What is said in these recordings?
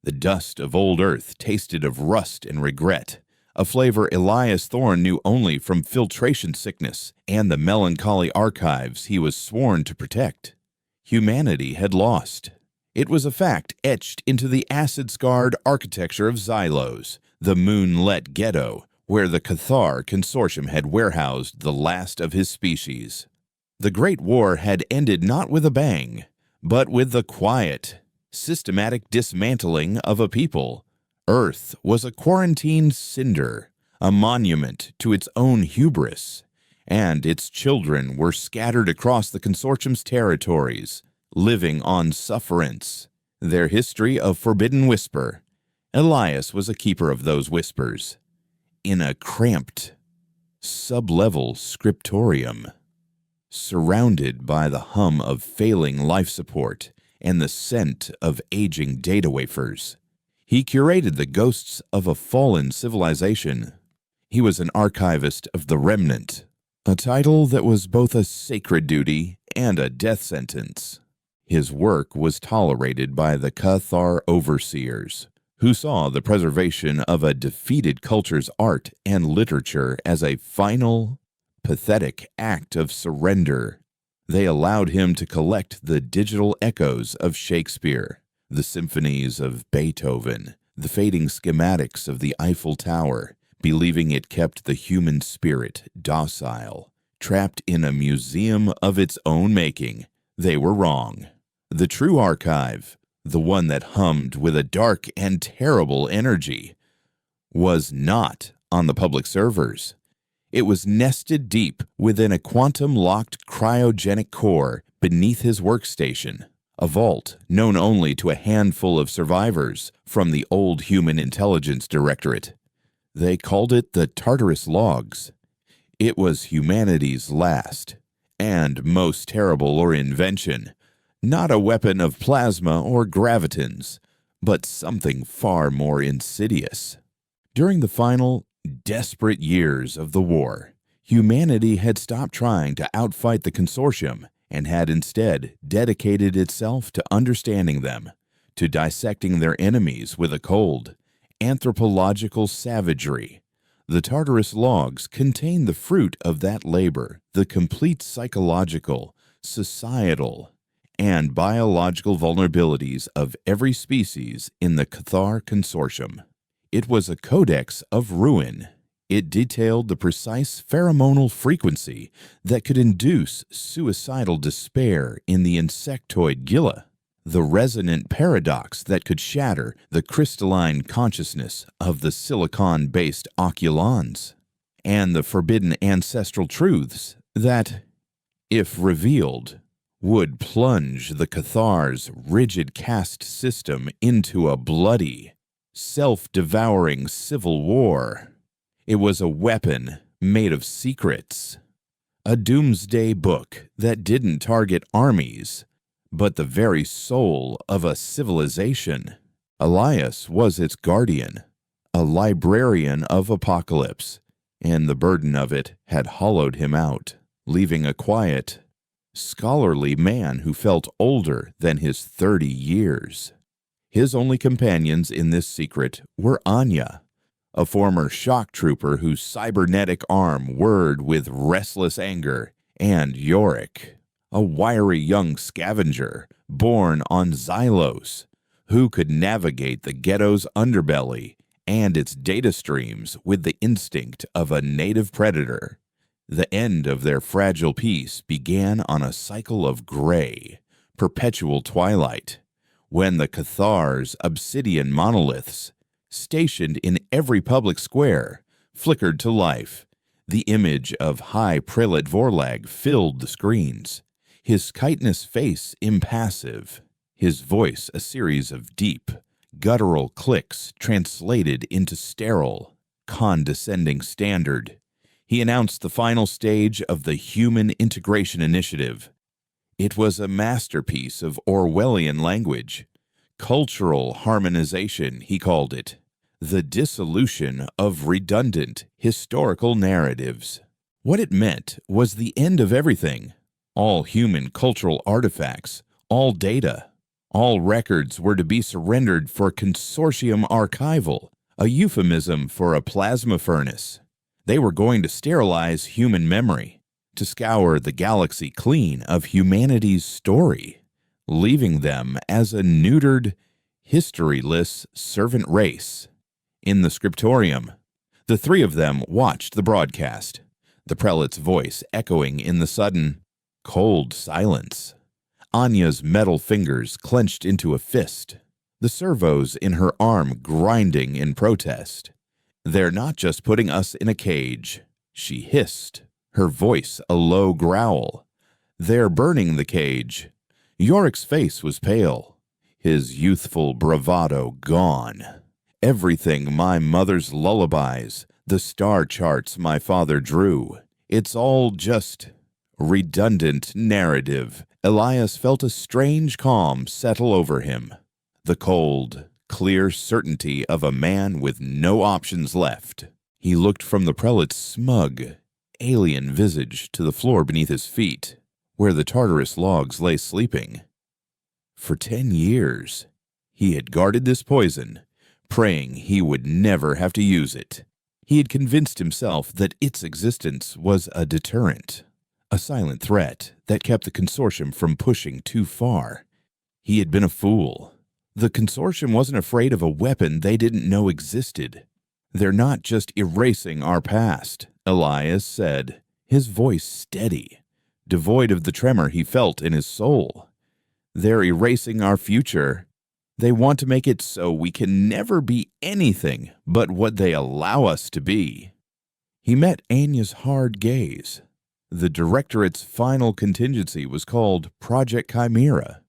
The dust of old Earth tasted of rust and regret, a flavor Elias Thorne knew only from filtration sickness and the melancholy archives he was sworn to protect. Humanity had lost. It was a fact etched into the acid-scarred architecture of Xylos, the moonlit ghetto, where the Cathar Consortium had warehoused the last of his species. The Great War had ended not with a bang, but with the quiet, systematic dismantling of a people. Earth was a quarantined cinder, a monument to its own hubris, and its children were scattered across the Consortium's territories, living on sufferance. Their history of forbidden whisper. Elias was a keeper of those whispers. In a cramped, sub-level scriptorium, surrounded by the hum of failing life support and the scent of aging data wafers, he curated the ghosts of a fallen civilization. He was an archivist of the Remnant, a title that was both a sacred duty and a death sentence. His work was tolerated by the Cathar overseers, who saw the preservation of a defeated culture's art and literature as a final, pathetic act of surrender. They allowed him to collect the digital echoes of Shakespeare, the symphonies of Beethoven, the fading schematics of the Eiffel Tower, believing it kept the human spirit docile, trapped in a museum of its own making. They were wrong. The true archive, the one that hummed with a dark and terrible energy, was not on the public servers. It was nested deep within a quantum-locked cryogenic core beneath his workstation, a vault known only to a handful of survivors from the old Human Intelligence Directorate. They called it the Tartarus Logs. It was humanity's last and most terrible invention. Not a weapon of plasma or gravitons, but something far more insidious. During the final, desperate years of the war, humanity had stopped trying to outfight the Consortium and had instead dedicated itself to understanding them, to dissecting their enemies with a cold, anthropological savagery. The Tartarus Logs contain the fruit of that labor, the complete psychological, societal, and biological vulnerabilities of every species in the Cathar Consortium. It was a codex of ruin. It detailed the precise pheromonal frequency that could induce suicidal despair in the insectoid Gila, the resonant paradox that could shatter the crystalline consciousness of the silicon-based oculons, and the forbidden ancestral truths that, if revealed, would plunge the Cathar's rigid caste system into a bloody, self-devouring civil war. It was a weapon made of secrets, a doomsday book that didn't target armies, but the very soul of a civilization. Elias was its guardian, a librarian of apocalypse, and the burden of it had hollowed him out, leaving a quiet, scholarly man who felt older than his 30 years. His only companions in this secret were Anya, a former shock trooper whose cybernetic arm whirred with restless anger, and Yorick, a wiry young scavenger born on Xylos, who could navigate the ghetto's underbelly and its data streams with the instinct of a native predator. The end of their fragile peace began on a cycle of gray, perpetual twilight, when the Cathar's obsidian monoliths, stationed in every public square, flickered to life. The image of High Prelate Vorlag filled the screens, his chitinous face impassive, his voice a series of deep, guttural clicks translated into sterile, condescending standard. He announced the final stage of the Human Integration Initiative. It was a masterpiece of Orwellian language. Cultural harmonization, he called it. The dissolution of redundant historical narratives. What it meant was the end of everything. All human cultural artifacts, all data, All records were to be surrendered for consortium archival, a euphemism for a plasma furnace. They were going to sterilize human memory, to scour the galaxy clean of humanity's story, leaving them as a neutered, historyless servant race. In the scriptorium, the three of them watched the broadcast, the prelate's voice echoing in the sudden, cold silence. Anya's metal fingers clenched into a fist, the servos in her arm grinding in protest. "They're not just putting us in a cage," she hissed, her voice a low growl. "They're burning the cage." Yorick's face was pale, his youthful bravado gone. "Everything my mother's lullabies, the star charts my father drew, it's all just redundant narrative." Elias felt a strange calm settle over him, the cold, clear certainty of a man with no options left. He looked from the prelate's smug, alien visage to the floor beneath his feet, where the Tartarus logs lay sleeping. For 10 years, he had guarded this poison, praying he would never have to use it. He had convinced himself that its existence was a deterrent, a silent threat that kept the consortium from pushing too far. He had been a fool. The consortium wasn't afraid of a weapon they didn't know existed. "They're not just erasing our past," Elias said, his voice steady, devoid of the tremor he felt in his soul. "They're erasing our future. They want to make it so we can never be anything but what they allow us to be." He met Anya's hard gaze. The Directorate's final contingency was called Project Chimera.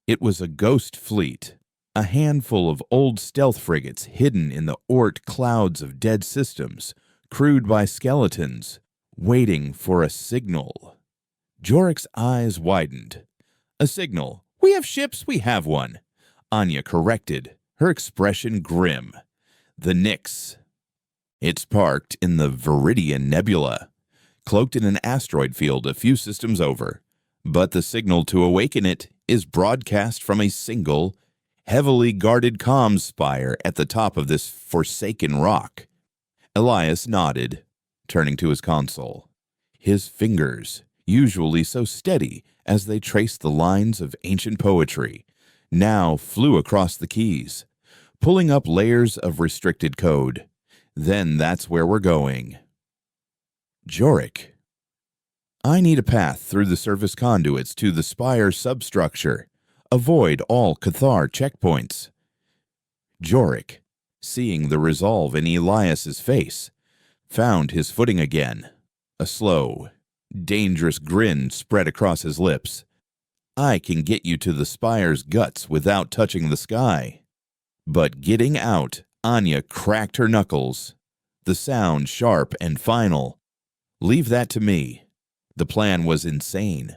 It was a ghost fleet, a handful of old stealth frigates hidden in the Oort clouds of dead systems, crewed by skeletons, waiting for a signal. Jorick's eyes widened. "A signal. We have ships, we have one," Anya corrected, her expression grim. "The Nyx. It's parked in the Viridian Nebula, cloaked in an asteroid field a few systems over, but the signal to awaken it is broadcast from a single, heavily guarded comms spire at the top of this forsaken rock." Elias nodded, turning to his console. His fingers, usually so steady as they traced the lines of ancient poetry, now flew across the keys, pulling up layers of restricted code. "Then that's where we're going." "Jorick, I need a path through the surface conduits to the spire substructure. Avoid all Cathar checkpoints." Jorick, seeing the resolve in Elias's face, found his footing again. A slow, dangerous grin spread across his lips. "I can get you to the spire's guts without touching the sky." But getting out, Anya cracked her knuckles, the sound sharp and final. "Leave that to me." The plan was insane.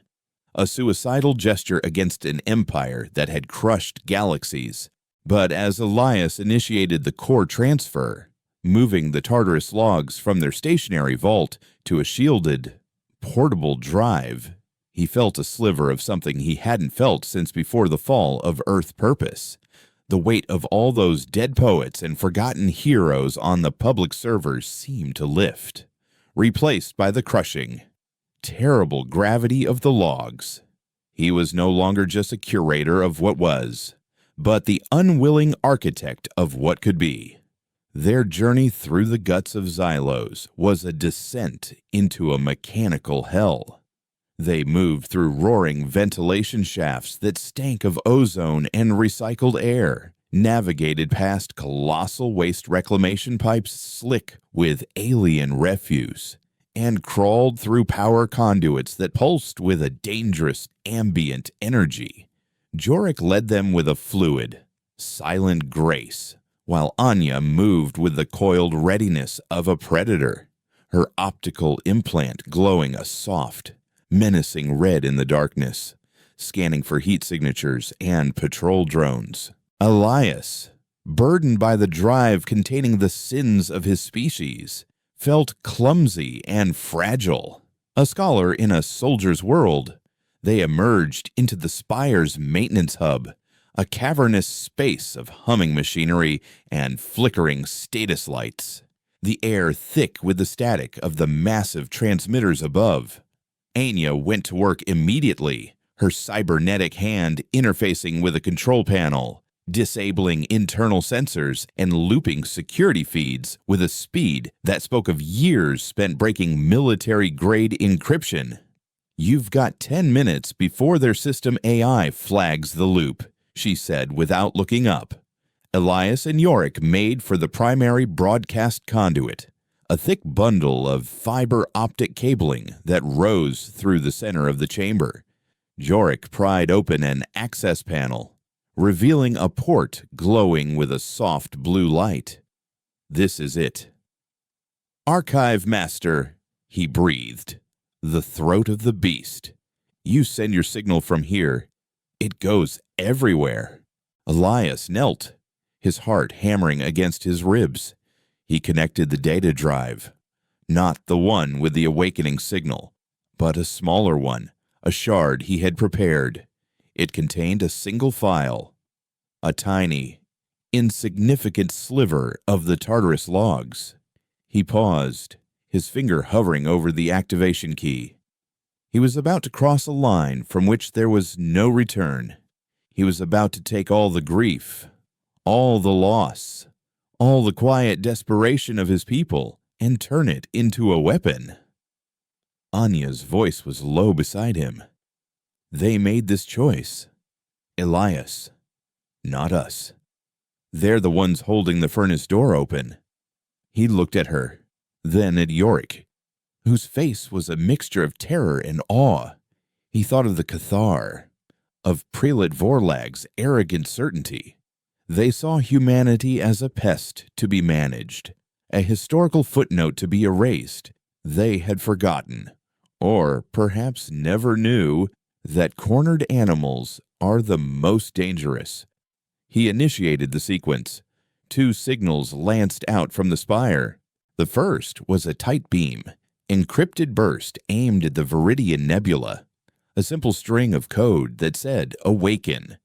A suicidal gesture against an empire that had crushed galaxies. But as Elias initiated the core transfer, moving the Tartarus logs from their stationary vault to a shielded, portable drive, he felt a sliver of something he hadn't felt since before the fall of Earth Purpose. The weight of all those dead poets and forgotten heroes on the public servers seemed to lift, replaced by the crushing, terrible gravity of the logs. He was no longer just a curator of what was, but the unwilling architect of what could be. Their journey through the guts of Xylos was a descent into a mechanical hell. They moved through roaring ventilation shafts that stank of ozone and recycled air, navigated past colossal waste reclamation pipes slick with alien refuse, and crawled through power conduits that pulsed with a dangerous ambient energy. Jorick led them with a fluid, silent grace, while Anya moved with the coiled readiness of a predator, her optical implant glowing a soft, menacing red in the darkness, scanning for heat signatures and patrol drones. Elias, burdened by the drive containing the sins of his species, felt clumsy and fragile. A scholar in a soldier's world, they emerged into the spire's maintenance hub, a cavernous space of humming machinery and flickering status lights, the air thick with the static of the massive transmitters above. Anya went to work immediately, her cybernetic hand interfacing with a control panel, disabling internal sensors and looping security feeds with a speed that spoke of years spent breaking military-grade encryption. "You've got 10 minutes before their system AI flags the loop," she said without looking up. Elias and Yorick made for the primary broadcast conduit, a thick bundle of fiber optic cabling that rose through the center of the chamber. Yorick pried open an access panel, revealing a port glowing with a soft blue light. "This is it." "Archive Master," he breathed, the throat of the beast. "You send your signal from here. It goes everywhere." Elias knelt, his heart hammering against his ribs. He connected the data drive, not the one with the awakening signal, but a smaller one, a shard he had prepared. It contained a single file, a tiny, insignificant sliver of the Tartarus logs. He paused, his finger hovering over the activation key. He was about to cross a line from which there was no return. He was about to take all the grief, all the loss, all the quiet desperation of his people, and turn it into a weapon. Anya's voice was low beside him. "They made this choice. Elias, not us. They're the ones holding the furnace door open." He looked at her, then at Yorick, whose face was a mixture of terror and awe. He thought of the Cathar, of Prelate Vorlag's arrogant certainty. They saw humanity as a pest to be managed, a historical footnote to be erased. They had forgotten, or perhaps never knew, that cornered animals are the most dangerous. He initiated the sequence. 2 signals lanced out from the spire. The first was a tight beam, encrypted burst aimed at the Viridian Nebula, a simple string of code that said, "Awaken."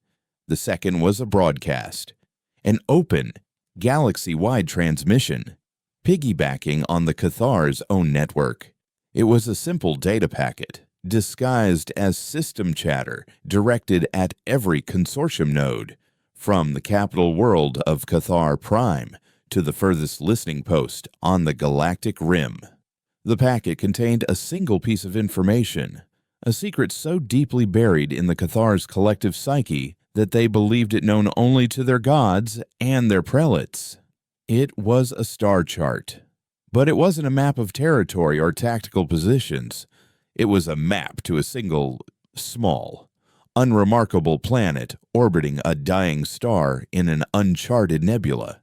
The second was a broadcast, an open, galaxy-wide transmission, piggybacking on the Cathar's own network. It was a simple data packet, disguised as system chatter directed at every consortium node, from the capital world of Cathar Prime to the furthest listening post on the Galactic Rim. The packet contained a single piece of information, a secret so deeply buried in the Cathar's collective psyche that they believed it known only to their gods and their prelates. It was a star chart, but it wasn't a map of territory or tactical positions. It was a map to a single, small, unremarkable planet orbiting a dying star in an uncharted nebula.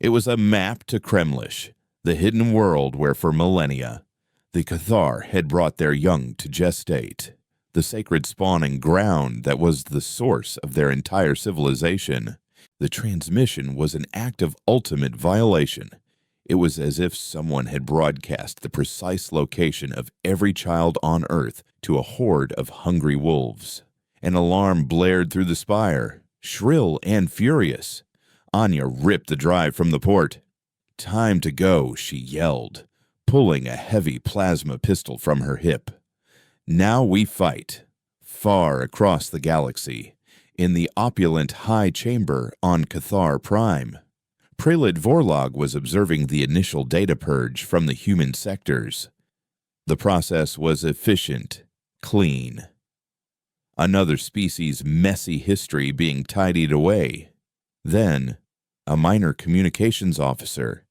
It was a map to Kremlish, the hidden world where for millennia the Cathar had brought their young to gestate, the sacred spawning ground that was the source of their entire civilization. The transmission was an act of ultimate violation. It was as if someone had broadcast the precise location of every child on Earth to a horde of hungry wolves. An alarm blared through the spire, shrill and furious. Anya ripped the drive from the port. "Time to go," she yelled, pulling a heavy plasma pistol from her hip. "Now we fight." Far across the galaxy, in the opulent high chamber on Cathar Prime, Prelate Vorlag was observing the initial data purge from the human sectors. The process was efficient, clean. Another species' messy history being tidied away. Then, a minor communications officer,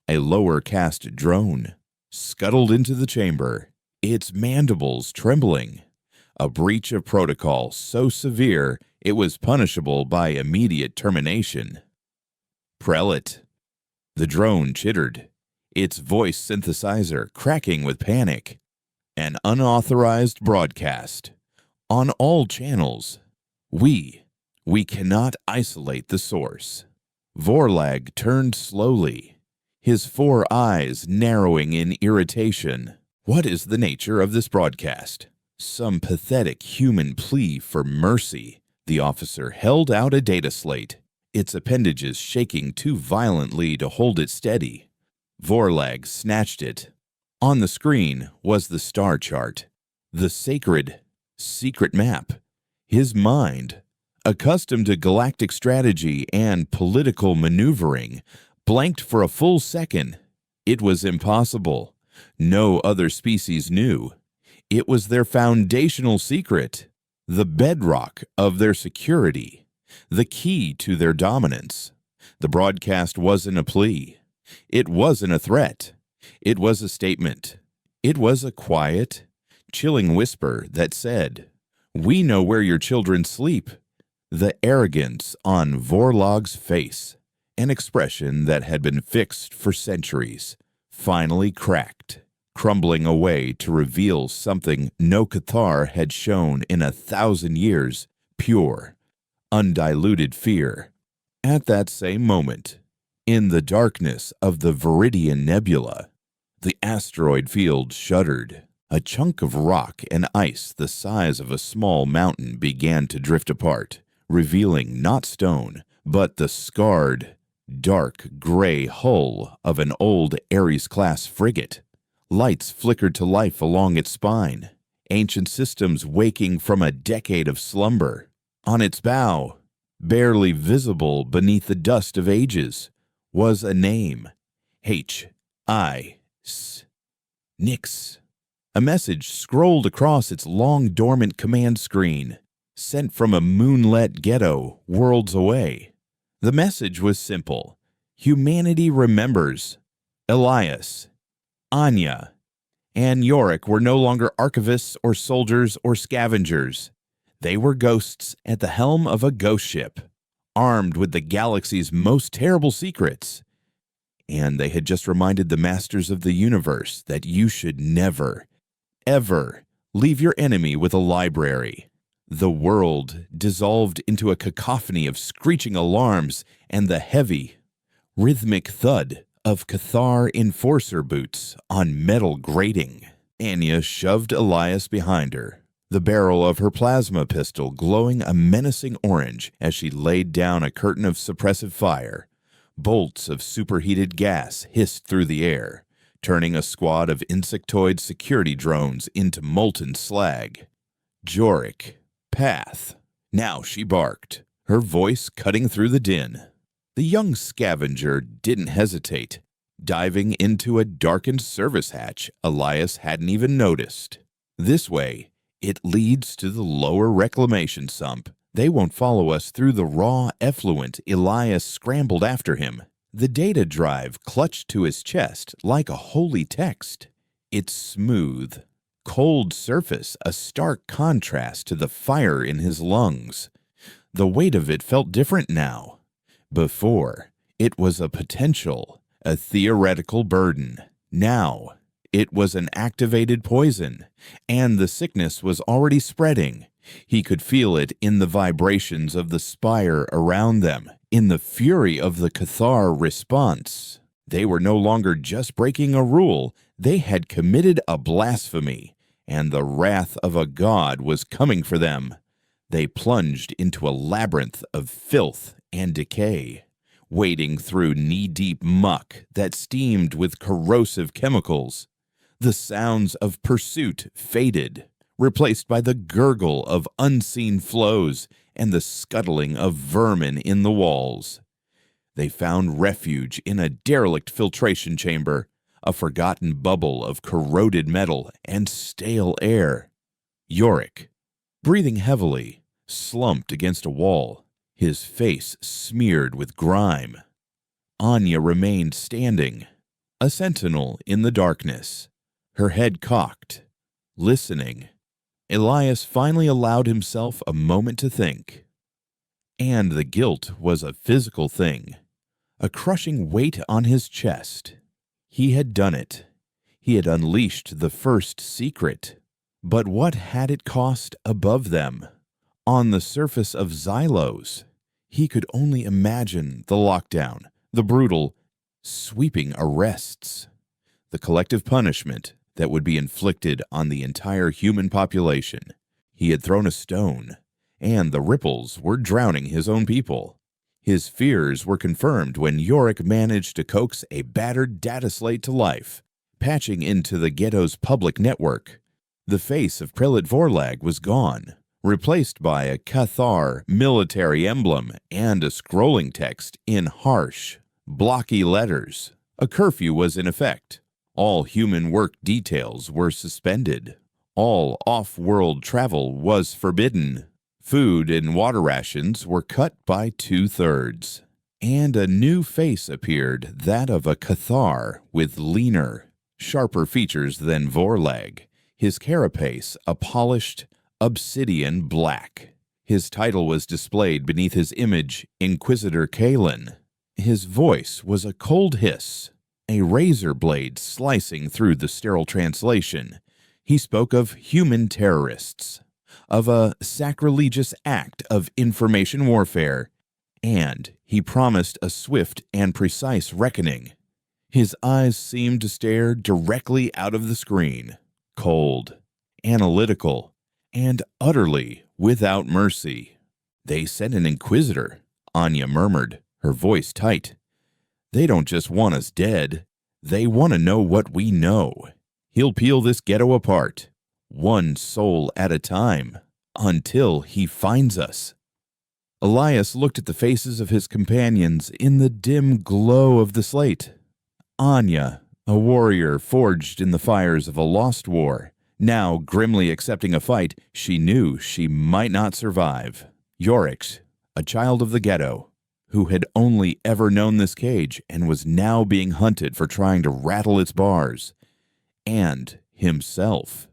a lower caste drone, scuttled into the chamber, its mandibles trembling. A breach of protocol so severe it was punishable by immediate termination. "Prelate." The drone chittered, its voice synthesizer cracking with panic. "An unauthorized broadcast. On all channels. We cannot isolate the source." Vorlag turned slowly, his 4 eyes narrowing in irritation. "What is the nature of this broadcast? Some pathetic human plea for mercy, The officer held out a data slate, its appendages shaking too violently to hold it steady. Vorlag snatched it. On the screen was the star chart, the sacred, secret map. His mind, accustomed to galactic strategy and political maneuvering, blanked for a full second. It was impossible. No other species knew. It was their foundational secret, the bedrock of their security, the key to their dominance. The broadcast wasn't a plea. It wasn't a threat. It was a statement. It was a quiet, chilling whisper that said, "We know where your children sleep." The arrogance on Vorlog's face, an expression that had been fixed for centuries, finally cracked, crumbling away to reveal something no Cathar had shown in 1,000 years: pure, undiluted fear. At that same moment, in the darkness of the Viridian Nebula, the asteroid field shuddered. A chunk of rock and ice the size of a small mountain began to drift apart, revealing not stone, but the scarred, dark gray hull of an old Ares-class frigate. Lights flickered to life along its spine, ancient systems waking from a decade of slumber. On its bow, barely visible beneath the dust of ages, was a name: HFY Nix. A message scrolled across its long-dormant command screen, sent from a moonlit ghetto worlds away. The message was simple. Humanity remembers. Elias, Anya, and Yorick were no longer archivists or soldiers or scavengers. They were ghosts at the helm of a ghost ship, armed with the galaxy's most terrible secrets. And they had just reminded the masters of the universe that you should never, ever leave your enemy with a library. The world dissolved into a cacophony of screeching alarms and the heavy, rhythmic thud of Cathar enforcer boots on metal grating. Anya shoved Elias behind her, the barrel of her plasma pistol glowing a menacing orange as she laid down a curtain of suppressive fire. Bolts of superheated gas hissed through the air, turning a squad of insectoid security drones into molten slag. Jorik, path. Now she barked, her voice cutting through the din. The young scavenger didn't hesitate, diving into a darkened service hatch Elias hadn't even noticed. This way, it leads to the lower reclamation sump. They won't follow us through the raw effluent. Elias scrambled after him, the data drive clutched to his chest like a holy text. Its smooth, cold surface a stark contrast to the fire in his lungs. The weight of it felt different now. Before, it was a potential, a theoretical burden. Now, it was an activated poison, and the sickness was already spreading. He could feel it in the vibrations of the spire around them, in the fury of the Cathar response. They were no longer just breaking a rule, they had committed a blasphemy, and the wrath of a god was coming for them. They plunged into a labyrinth of filth and decay, wading through knee-deep muck that steamed with corrosive chemicals. The sounds of pursuit faded, replaced by the gurgle of unseen flows and the scuttling of vermin in the walls. They found refuge in a derelict filtration chamber, a forgotten bubble of corroded metal and stale air. Yorick, breathing heavily, slumped against a wall, his face smeared with grime. Anya remained standing, a sentinel in the darkness, her head cocked, listening. Elias finally allowed himself a moment to think. And the guilt was a physical thing, a crushing weight on his chest. He had done it. He had unleashed the first secret. But what had it cost above them? On the surface of Xylos, he could only imagine the lockdown, the brutal, sweeping arrests, the collective punishment that would be inflicted on the entire human population. He had thrown a stone, and the ripples were drowning his own people. His fears were confirmed when Yorick managed to coax a battered data slate to life, patching into the ghetto's public network. The face of Prelate Vorlag was gone, replaced by a Cathar military emblem and a scrolling text in harsh, blocky letters. A curfew was in effect. All human work details were suspended. All off-world travel was forbidden. Food and water rations were cut by 2/3. And a new face appeared, that of a Cathar with leaner, sharper features than Vorlag. His carapace a polished obsidian black. His title was displayed beneath his image, Inquisitor Kalen. His voice was a cold hiss, a razor blade slicing through the sterile translation. He spoke of human terrorists, of a sacrilegious act of information warfare, and he promised a swift and precise reckoning. His eyes seemed to stare directly out of the screen, cold, analytical, and utterly without mercy. "They sent an inquisitor," Anya murmured, her voice tight. "They don't just want us dead. They want to know what we know. He'll peel this ghetto apart, one soul at a time, until he finds us." Elias looked at the faces of his companions in the dim glow of the slate. Anya, a warrior forged in the fires of a lost war, now grimly accepting a fight she knew she might not survive. Yorick, a child of the ghetto, who had only ever known this cage and was now being hunted for trying to rattle its bars. And himself,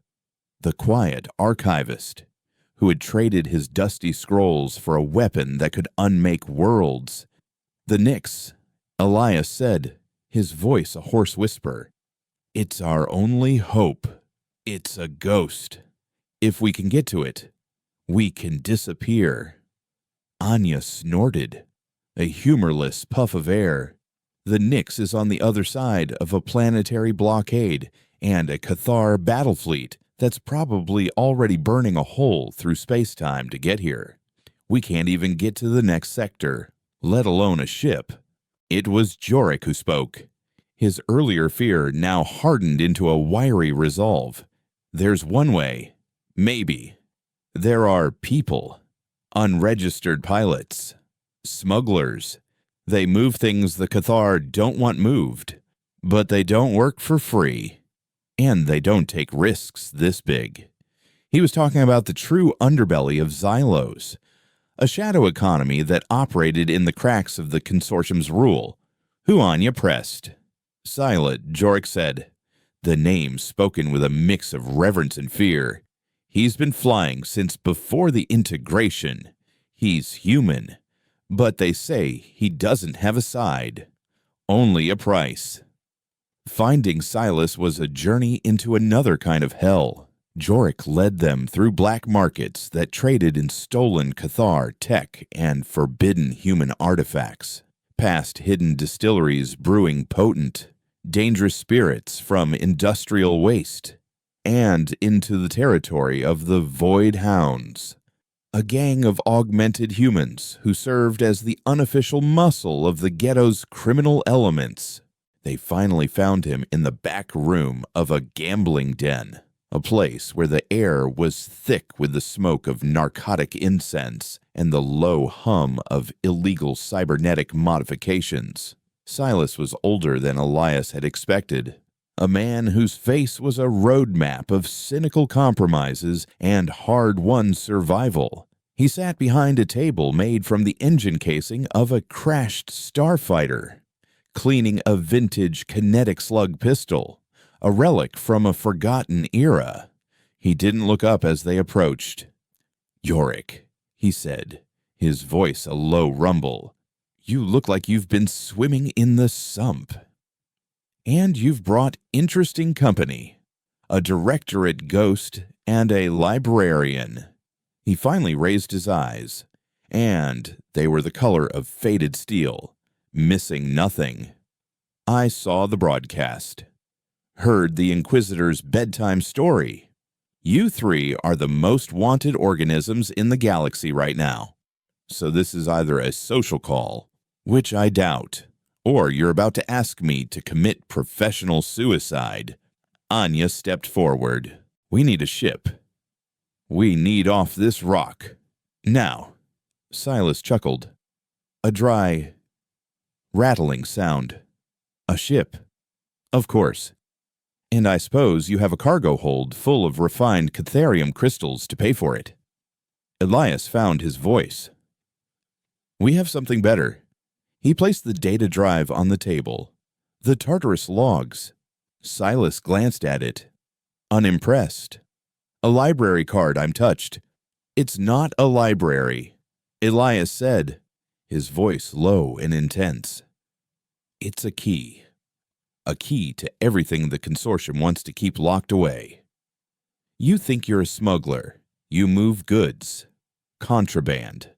the quiet archivist, who had traded his dusty scrolls for a weapon that could unmake worlds. "The Nyx," Elias said, his voice a hoarse whisper. "It's our only hope. It's a ghost. If we can get to it, we can disappear." Anya snorted, a humorless puff of air. "The Nyx is on the other side of a planetary blockade and a Cathar battle fleet that's probably already burning a hole through space-time to get here. We can't even get to the next sector, let alone a ship." It was Yorick who spoke. His earlier fear now hardened into a wiry resolve. "There's one way. Maybe. There are people. Unregistered pilots. Smugglers. They move things the Cathar don't want moved. But they don't work for free. And they don't take risks this big." He was talking about the true underbelly of Xylos, a shadow economy that operated in the cracks of the consortium's rule. Who Anya pressed. "Silent," Yorick said, the name spoken with a mix of reverence and fear. "He's been flying since before the integration. He's human, but they say he doesn't have a side, only a price." Finding Silas was a journey into another kind of hell. Yorick led them through black markets that traded in stolen Cathar tech and forbidden human artifacts, past hidden distilleries brewing potent, dangerous spirits from industrial waste, and into the territory of the Void Hounds, a gang of augmented humans who served as the unofficial muscle of the ghetto's criminal elements. They finally found him in the back room of a gambling den, a place where the air was thick with the smoke of narcotic incense and the low hum of illegal cybernetic modifications. Silas was older than Elias had expected, a man whose face was a roadmap of cynical compromises and hard-won survival. He sat behind a table made from the engine casing of a crashed starfighter, cleaning a vintage kinetic slug pistol, a relic from a forgotten era. He didn't look up as they approached. "Yorick," he said, his voice a low rumble, "you look like you've been swimming in the sump. And you've brought interesting company, a directorate ghost and a librarian." He finally raised his eyes, and they were the color of faded steel, missing nothing. "I saw the broadcast, heard the Inquisitor's bedtime story. You three are the most wanted organisms in the galaxy right now. So this is either a social call, which I doubt, or you're about to ask me to commit professional suicide. Anya stepped forward. We need a ship. We need off this rock. Now. Silas chuckled. A dry, rattling sound. A ship. Of course. And I suppose you have a cargo hold full of refined catharium crystals to pay for it. Elias found his voice. We have something better. He placed the data drive on the table. The Tartarus logs. Silas glanced at it, unimpressed. A library card, I'm touched. It's not a library, Elias said, his voice low and intense. It's a key. A key to everything the consortium wants to keep locked away. You think you're a smuggler. You move goods. Contraband.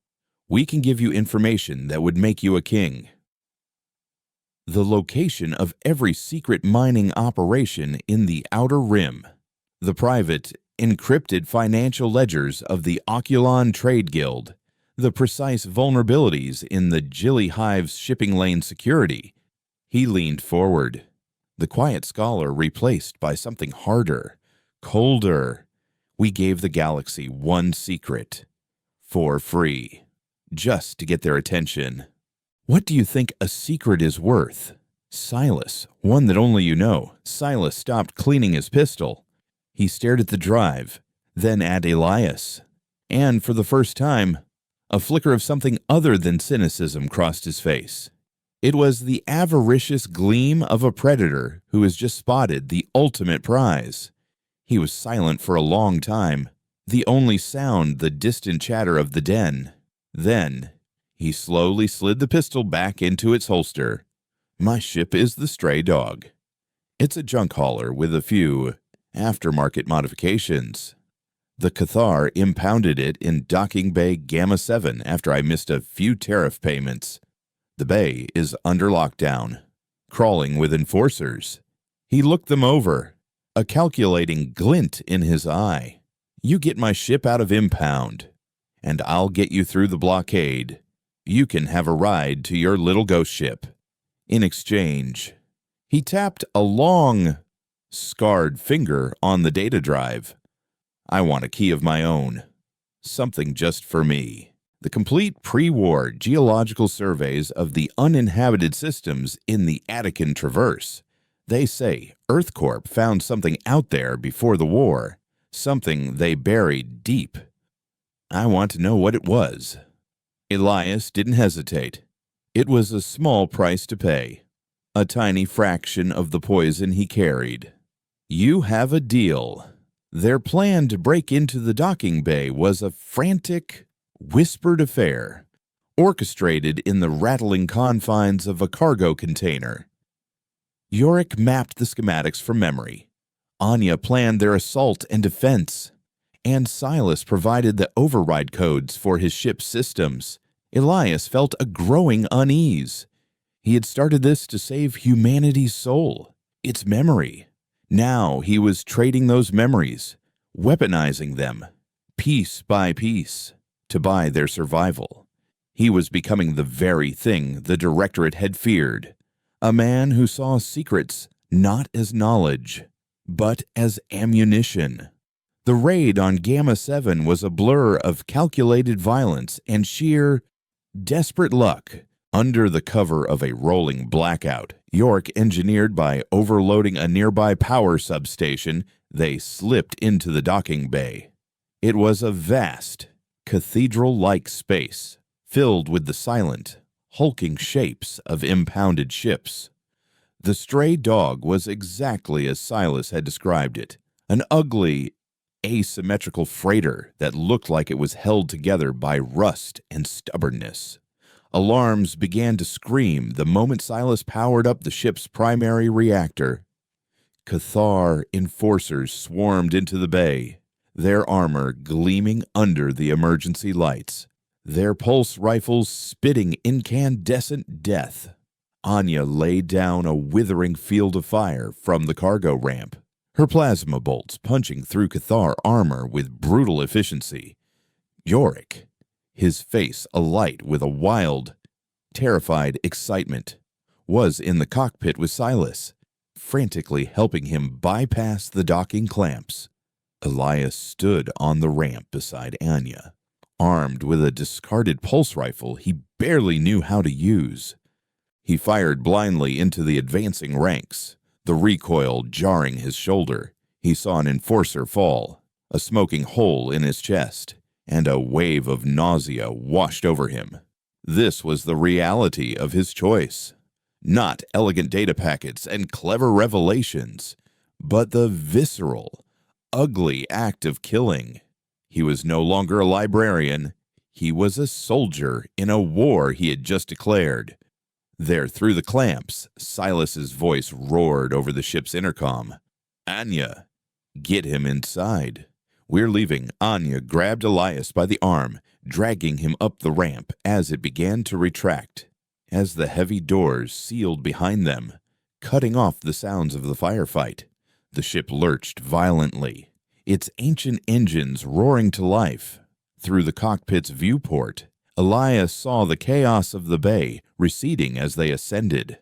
We can give you information that would make you a king. The location of every secret mining operation in the Outer Rim. The private, encrypted financial ledgers of the Oculon Trade Guild. The precise vulnerabilities in the Gilly Hive's shipping lane security. He leaned forward. The quiet scholar replaced by something harder, colder. We gave the galaxy one secret. For free. Just to get their attention. What do you think a secret is worth? Silas, one that only you know. Silas stopped cleaning his pistol. He stared at the drive, then at Elias. And for the first time, a flicker of something other than cynicism crossed his face. It was the avaricious gleam of a predator who has just spotted the ultimate prize. He was silent for a long time, the only sound the distant chatter of the den. Then, he slowly slid the pistol back into its holster. My ship is the Stray Dog. It's a junk hauler with a few aftermarket modifications. The Cathar impounded it in Docking Bay Gamma 7 after I missed a few tariff payments. The bay is under lockdown, crawling with enforcers. He looked them over, a calculating glint in his eye. You get my ship out of impound, and I'll get you through the blockade. You can have a ride to your little ghost ship. In exchange, he tapped a long, scarred finger on the data drive. I want a key of my own. Something just for me. The complete pre-war geological surveys of the uninhabited systems in the Attican Traverse. They say EarthCorp found something out there before the war, something they buried deep. I want to know what it was. Elias didn't hesitate. It was a small price to pay, a tiny fraction of the poison he carried. You have a deal. Their plan to break into the docking bay was a frantic, whispered affair, orchestrated in the rattling confines of a cargo container. Yorick mapped the schematics from memory. Anya planned their assault and defense, and Silas provided the override codes for his ship's systems. Elias felt a growing unease. He had started this to save humanity's soul, its memory. Now he was trading those memories, weaponizing them, piece by piece, to buy their survival. He was becoming the very thing the Directorate had feared, a man who saw secrets not as knowledge, but as ammunition. The raid on Gamma 7 was a blur of calculated violence and sheer, desperate luck. Under the cover of a rolling blackout, York engineered by overloading a nearby power substation, they slipped into the docking bay. It was a vast, cathedral-like space, filled with the silent, hulking shapes of impounded ships. The Stray Dog was exactly as Silas had described it, an ugly, asymmetrical freighter that looked like it was held together by rust and stubbornness. Alarms began to scream the moment Silas powered up the ship's primary reactor. Cathar enforcers swarmed into the bay, their armor gleaming under the emergency lights, their pulse rifles spitting incandescent death. Anya laid down a withering field of fire from the cargo ramp. her plasma bolts punching through Cathar armor with brutal efficiency. Yorick, his face alight with a wild, terrified excitement, was in the cockpit with Silas, frantically helping him bypass the docking clamps. Elias stood on the ramp beside Anya, armed with a discarded pulse rifle he barely knew how to use. He fired blindly into the advancing ranks, the recoil jarring his shoulder. He saw an enforcer fall, a smoking hole in his chest, and a wave of nausea washed over him. This was the reality of his choice. Not elegant data packets and clever revelations, but the visceral, ugly act of killing. He was no longer a librarian. He was a soldier in a war he had just declared. There, through the clamps, Silas's voice roared over the ship's intercom. "Anya, get him inside. We're leaving." Anya grabbed Elias by the arm, dragging him up the ramp as it began to retract. As the heavy doors sealed behind them, cutting off the sounds of the firefight, the ship lurched violently, its ancient engines roaring to life. Through the cockpit's viewport, Elias saw the chaos of the bay receding as they ascended.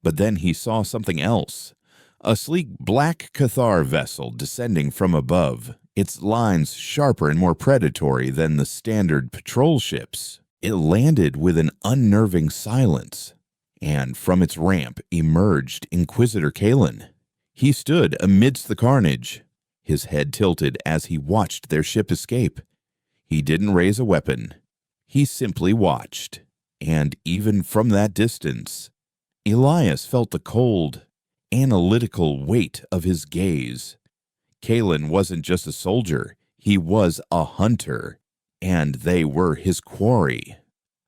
But then he saw something else. A sleek black Cathar vessel descending from above, its lines sharper and more predatory than the standard patrol ships. It landed with an unnerving silence, and from its ramp emerged Inquisitor Kalen. He stood amidst the carnage, his head tilted as he watched their ship escape. He didn't raise a weapon. He simply watched, and even from that distance, Elias felt the cold, analytical weight of his gaze. Kalen wasn't just a soldier, he was a hunter, and they were his quarry.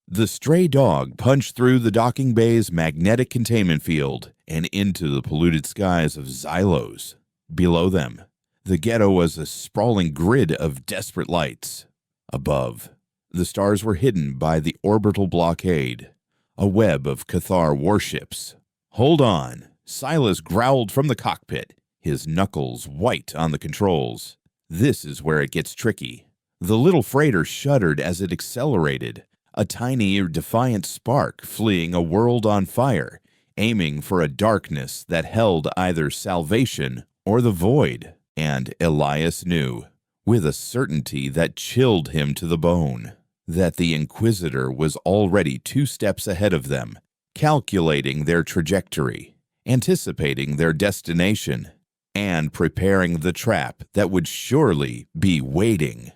The stray dog punched through the docking bay's magnetic containment field and into the polluted skies of Xylos. Below them, the ghetto was a sprawling grid of desperate lights. Above, the stars were hidden by the orbital blockade, a web of Cathar warships. "Hold on," Silas growled from the cockpit, his knuckles white on the controls. "This is where it gets tricky." The little freighter shuddered as it accelerated, a tiny, defiant spark fleeing a world on fire, aiming for a darkness that held either salvation or the void. And Elias knew, with a certainty that chilled him to the bone, that the Inquisitor was already 2 steps ahead of them, calculating their trajectory, anticipating their destination, and preparing the trap that would surely be waiting.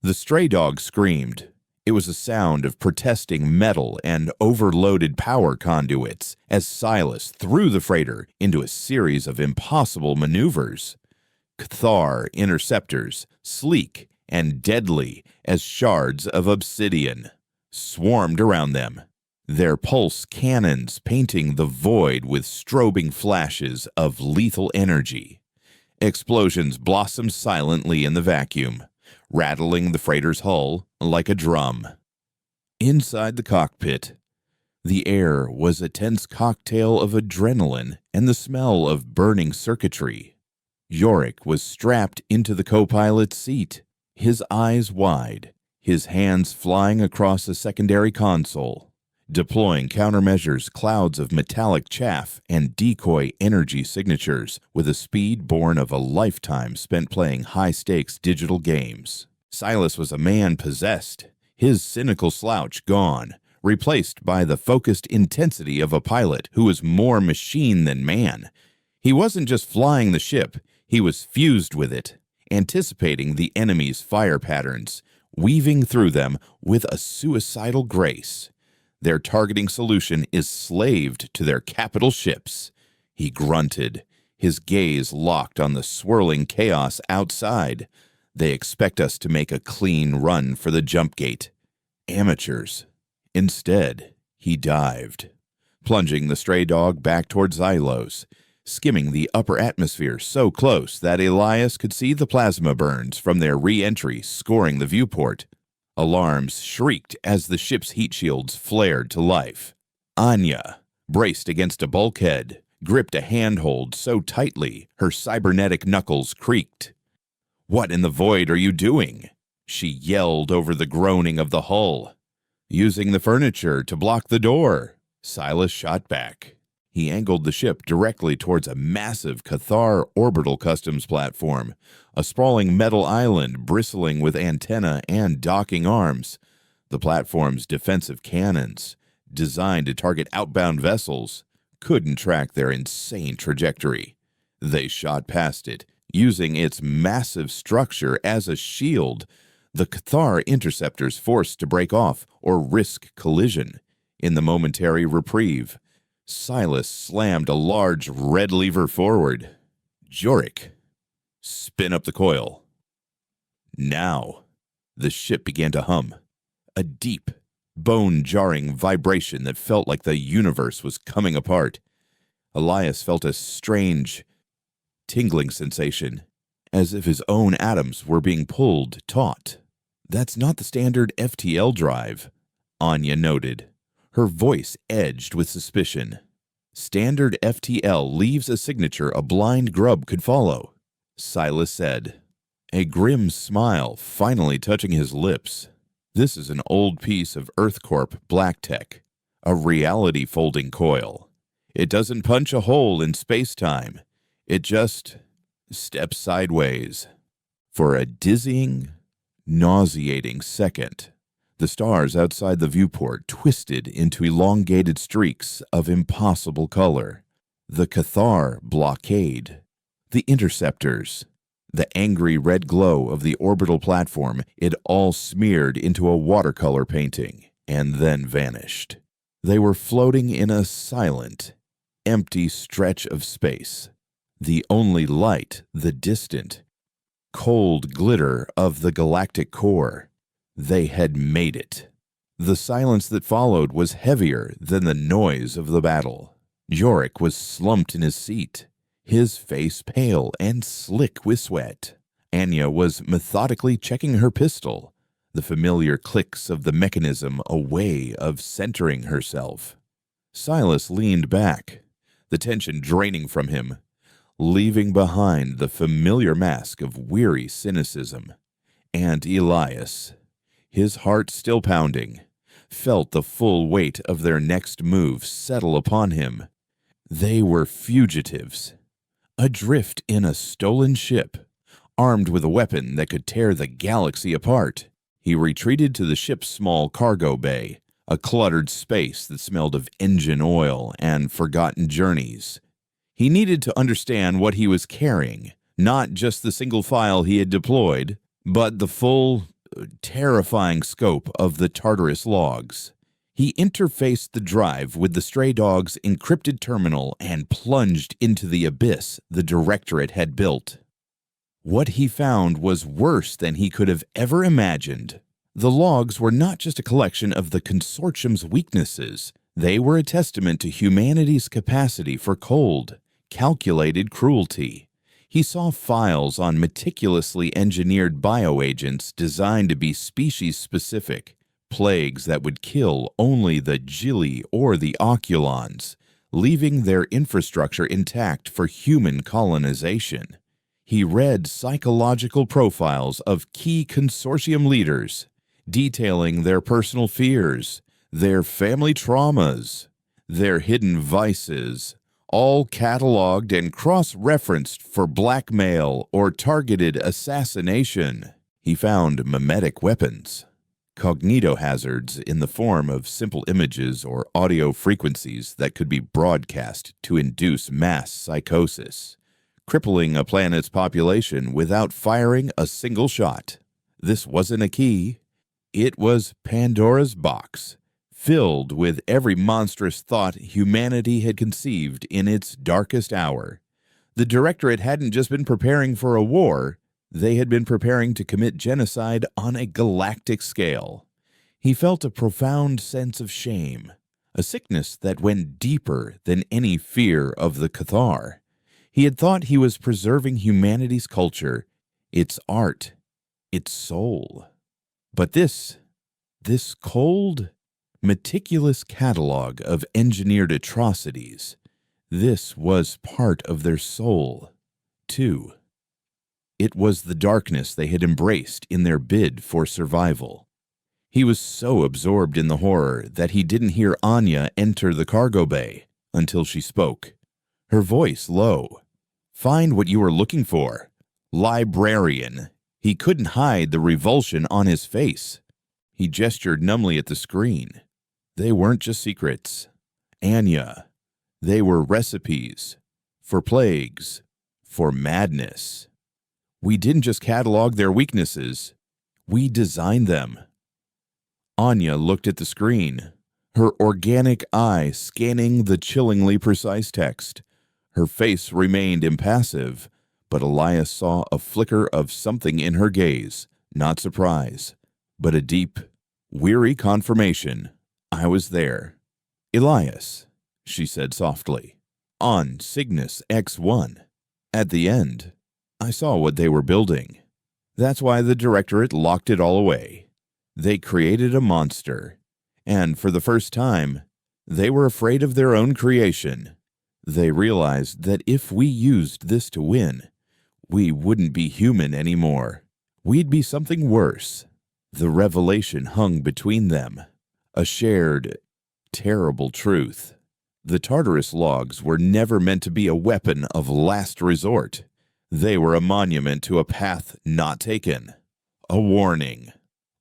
The stray dog screamed. It was a sound of protesting metal and overloaded power conduits as Silas threw the freighter into a series of impossible maneuvers. Cathar interceptors, sleek and deadly as shards of obsidian, swarmed around them, their pulse cannons painting the void with strobing flashes of lethal energy. Explosions blossomed silently in the vacuum, rattling the freighter's hull like a drum. Inside the cockpit, the air was a tense cocktail of adrenaline and the smell of burning circuitry. Yorick was strapped into the co-pilot's seat, his eyes wide, his hands flying across a secondary console, deploying countermeasures, clouds of metallic chaff and decoy energy signatures with a speed born of a lifetime spent playing high-stakes digital games. Silas was a man possessed, his cynical slouch gone, replaced by the focused intensity of a pilot who was more machine than man. He wasn't just flying the ship, he was fused with it, anticipating the enemy's fire patterns, weaving through them with a suicidal grace. Their targeting solution is slaved to their capital ships. He grunted, his gaze locked on the swirling chaos outside. They expect us to make a clean run for the jump gate. Amateurs. Instead, he dived, plunging the stray dog back towards Xylos, skimming the upper atmosphere so close that Elias could see the plasma burns from their re-entry scoring the viewport. Alarms shrieked as the ship's heat shields flared to life. Anya, braced against a bulkhead, gripped a handhold so tightly her cybernetic knuckles creaked. "What in the void are you doing?" she yelled over the groaning of the hull. "Using the furniture to block the door," Silas shot back. He angled the ship directly towards a massive Cathar orbital customs platform, a sprawling metal island bristling with antenna and docking arms. The platform's defensive cannons, designed to target outbound vessels, couldn't track their insane trajectory. They shot past it, using its massive structure as a shield. The Cathar interceptors forced to break off or risk collision. In the momentary reprieve, Silas slammed a large red lever forward. "Jorik, spin up the coil." Now, the ship began to hum, a deep, bone-jarring vibration that felt like the universe was coming apart. Elias felt a strange, tingling sensation, as if his own atoms were being pulled taut. "That's not the standard FTL drive," Anya noted, her voice edged with suspicion. "Standard FTL leaves a signature a blind grub could follow," Silas said, a grim smile finally touching his lips. "This is an old piece of EarthCorp black tech, a reality folding coil. It doesn't punch a hole in space-time. It just steps sideways." For a dizzying, nauseating second, the stars outside the viewport twisted into elongated streaks of impossible color. The Cathar blockade, the interceptors, the angry red glow of the orbital platform, it all smeared into a watercolor painting and then vanished. They were floating in a silent, empty stretch of space. The only light, the distant, cold glitter of the galactic core. They had made it. The silence that followed was heavier than the noise of the battle. Jorik was slumped in his seat, his face pale and slick with sweat. Anya was methodically checking her pistol, the familiar clicks of the mechanism a way of centering herself. Silas leaned back, the tension draining from him, leaving behind the familiar mask of weary cynicism. And Elias, his heart still pounding, felt the full weight of their next move settle upon him. They were fugitives, adrift in a stolen ship, armed with a weapon that could tear the galaxy apart. He retreated to the ship's small cargo bay, a cluttered space that smelled of engine oil and forgotten journeys. He needed to understand what he was carrying, not just the single file he had deployed, but the full, terrifying scope of the Tartarus logs. He interfaced the drive with the Stray Dog's encrypted terminal and plunged into the abyss the Directorate had built. What he found was worse than he could have ever imagined. The logs were not just a collection of the Consortium's weaknesses. They were a testament to humanity's capacity for cold, calculated cruelty. He saw files on meticulously engineered bioagents designed to be species-specific, plagues that would kill only the Gilli or the Oculons, leaving their infrastructure intact for human colonization. He read psychological profiles of key consortium leaders, detailing their personal fears, their family traumas, their hidden vices, all cataloged and cross-referenced for blackmail or targeted assassination. He found mimetic weapons, cognitohazards in the form of simple images or audio frequencies that could be broadcast to induce mass psychosis, crippling a planet's population without firing a single shot. This wasn't a key. It was Pandora's box, filled with every monstrous thought humanity had conceived in its darkest hour. The Directorate hadn't just been preparing for a war, they had been preparing to commit genocide on a galactic scale. He felt a profound sense of shame, a sickness that went deeper than any fear of the Cathar. He had thought he was preserving humanity's culture, its art, its soul. But this cold, meticulous catalog of engineered atrocities, This was part of their soul, too. It was the darkness they had embraced in their bid for survival. He was so absorbed in the horror that he didn't hear Anya enter the cargo bay until she spoke, her voice low. "Find what you were looking for. Librarian." He couldn't hide the revulsion on his face. He gestured numbly at the screen. They weren't just secrets, Anya. They were recipes for plagues, for madness. We didn't just catalog their weaknesses, we designed them. Anya looked at the screen, her organic eye scanning the chillingly precise text. Her face remained impassive, but Elias saw a flicker of something in her gaze, not surprise, but a deep, weary confirmation. I was there. "Elias," she said softly, "on Cygnus X1. At the end, I saw what they were building. That's why the Directorate locked it all away. They created a monster, and for the first time, they were afraid of their own creation. They realized that if we used this to win, we wouldn't be human anymore. We'd be something worse." The revelation hung between them, a shared, terrible truth. The Tartarus logs were never meant to be a weapon of last resort. They were a monument to a path not taken, a warning,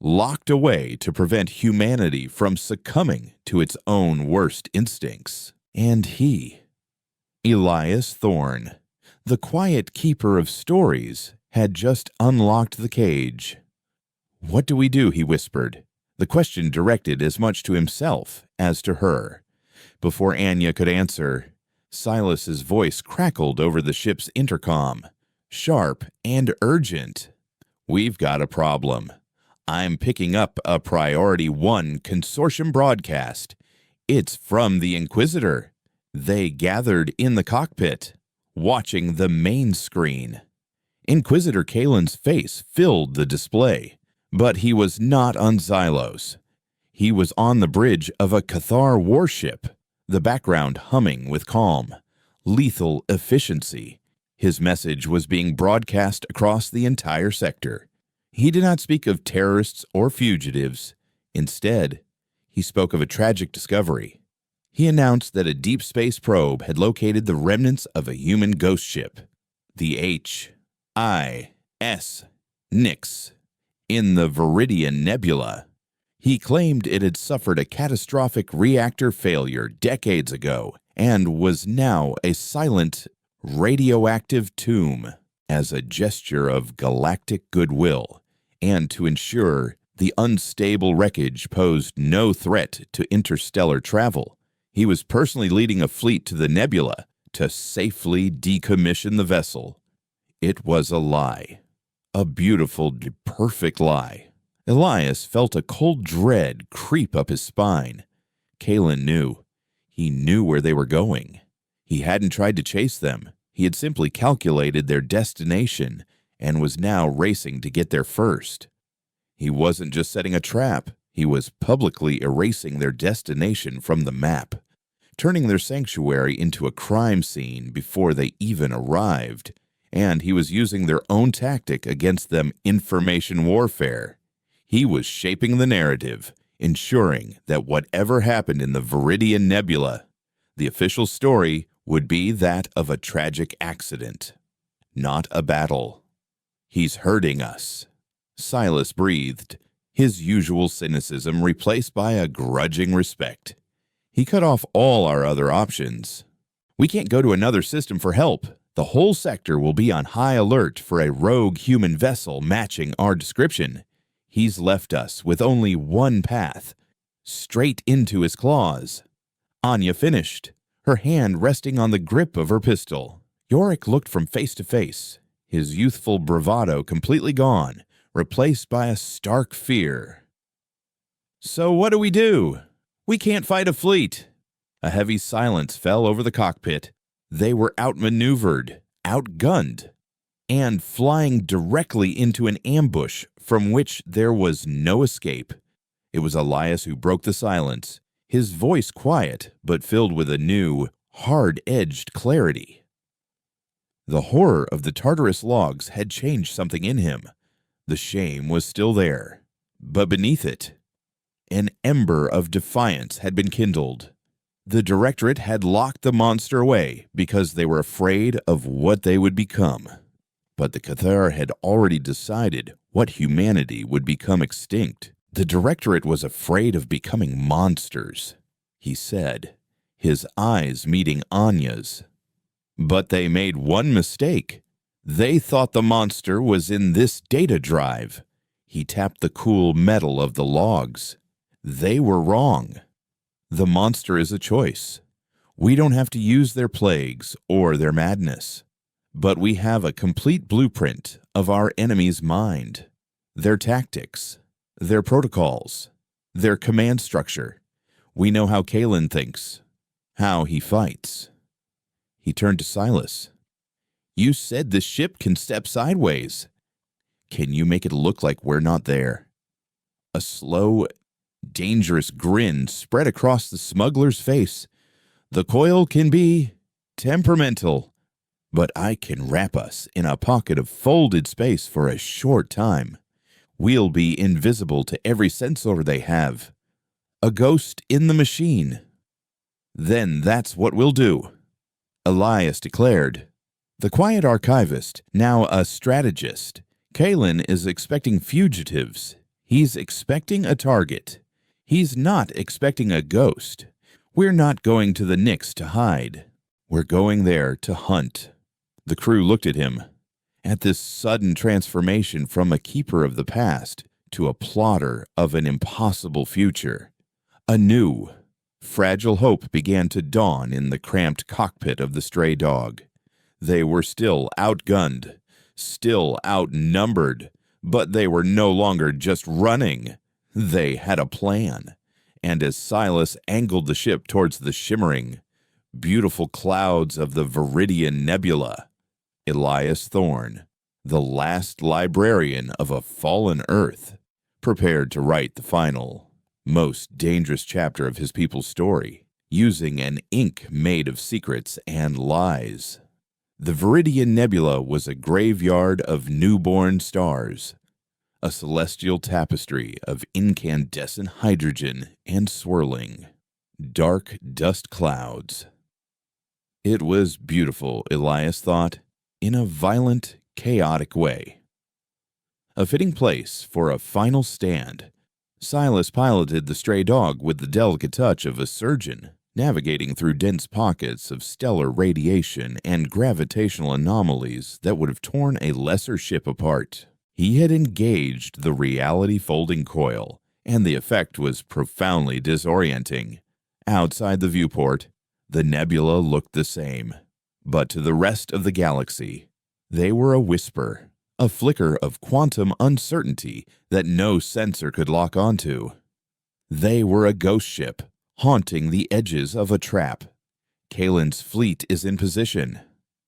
locked away to prevent humanity from succumbing to its own worst instincts. And he, Elias Thorne, the quiet keeper of stories, had just unlocked the cage. "What do we do?" he whispered, the question directed as much to himself as to her. Before Anya could answer, Silas's voice crackled over the ship's intercom, sharp and urgent. "We've got a problem. I'm picking up a Priority 1 consortium broadcast. It's from the Inquisitor. They gathered in the cockpit, watching the main screen." Inquisitor Kalen's face filled the display, but he was not on Xylos. He was on the bridge of a Cathar warship, the background humming with calm, lethal efficiency. His message was being broadcast across the entire sector. He did not speak of terrorists or fugitives. Instead, he spoke of a tragic discovery. He announced that a deep space probe had located the remnants of a human ghost ship, the HFY Nix, in the Viridian Nebula. He claimed it had suffered a catastrophic reactor failure decades ago and was now a silent, radioactive tomb. As a gesture of galactic goodwill, and to ensure the unstable wreckage posed no threat to interstellar travel, he was personally leading a fleet to the Nebula to safely decommission the vessel. It was a lie. A beautiful, perfect lie. Elias felt a cold dread creep up his spine. Kalen knew. He knew where they were going. He hadn't tried to chase them. He had simply calculated their destination and was now racing to get there first. He wasn't just setting a trap. He was publicly erasing their destination from the map, turning their sanctuary into a crime scene before they even arrived. And he was using their own tactic against them: information warfare. He was shaping the narrative, ensuring that whatever happened in the Viridian Nebula, the official story would be that of a tragic accident, not a battle. "He's hurting us," Silas breathed, his usual cynicism replaced by a grudging respect. He cut off all our other options. "We can't go to another system for help. The whole sector will be on high alert for a rogue human vessel matching our description. He's left us with only one path, straight into his claws." Anya finished, her hand resting on the grip of her pistol. Yorick looked from face to face, his youthful bravado completely gone, replaced by a stark fear. "So what do we do? We can't fight a fleet." A heavy silence fell over the cockpit. They were outmaneuvered, outgunned, and flying directly into an ambush from which there was no escape. It was Elias who broke the silence, his voice quiet but filled with a new, hard-edged clarity. The horror of the Tartarus logs had changed something in him. The shame was still there, but beneath it, an ember of defiance had been kindled. The Directorate had locked the monster away because they were afraid of what they would become. But the Cathar had already decided what humanity would become extinct. The Directorate was afraid of becoming monsters, he said, his eyes meeting Anya's. But they made one mistake. They thought the monster was in this data drive. He tapped the cool metal of the logs. They were wrong. The monster is a choice. We don't have to use their plagues or their madness. But we have a complete blueprint of our enemy's mind, their tactics, their protocols, their command structure. We know how Kalen thinks, how he fights. He turned to Silas. You said the ship can step sideways. Can you make it look like we're not there? A slow, dangerous grin spread across the smuggler's face. The coil can be temperamental, but I can wrap us in a pocket of folded space for a short time. We'll be invisible to every sensor they have. A ghost in the machine. Then that's what we'll do, Elias declared. The quiet archivist, now a strategist. Kalen is expecting fugitives. He's expecting a target. He's not expecting a ghost. We're not going to the Nyx to hide. We're going there to hunt. The crew looked at him, at this sudden transformation from a keeper of the past to a plotter of an impossible future. A new, fragile hope began to dawn in the cramped cockpit of the stray dog. They were still outgunned, still outnumbered, but they were no longer just running. They had a plan, and as Silas angled the ship towards the shimmering, beautiful clouds of the Viridian Nebula, Elias Thorne, the last librarian of a fallen Earth, prepared to write the final, most dangerous chapter of his people's story, using an ink made of secrets and lies. The Viridian Nebula was a graveyard of newborn stars, a celestial tapestry of incandescent hydrogen and swirling, dark dust clouds. It was beautiful, Elias thought, in a violent, chaotic way. A fitting place for a final stand. Silas piloted the stray dog with the delicate touch of a surgeon, navigating through dense pockets of stellar radiation and gravitational anomalies that would have torn a lesser ship apart. He had engaged the reality folding coil, and the effect was profoundly disorienting. Outside the viewport, the nebula looked the same, but to the rest of the galaxy, they were a whisper, a flicker of quantum uncertainty that no sensor could lock onto. They were a ghost ship, haunting the edges of a trap. Kalen's fleet is in position.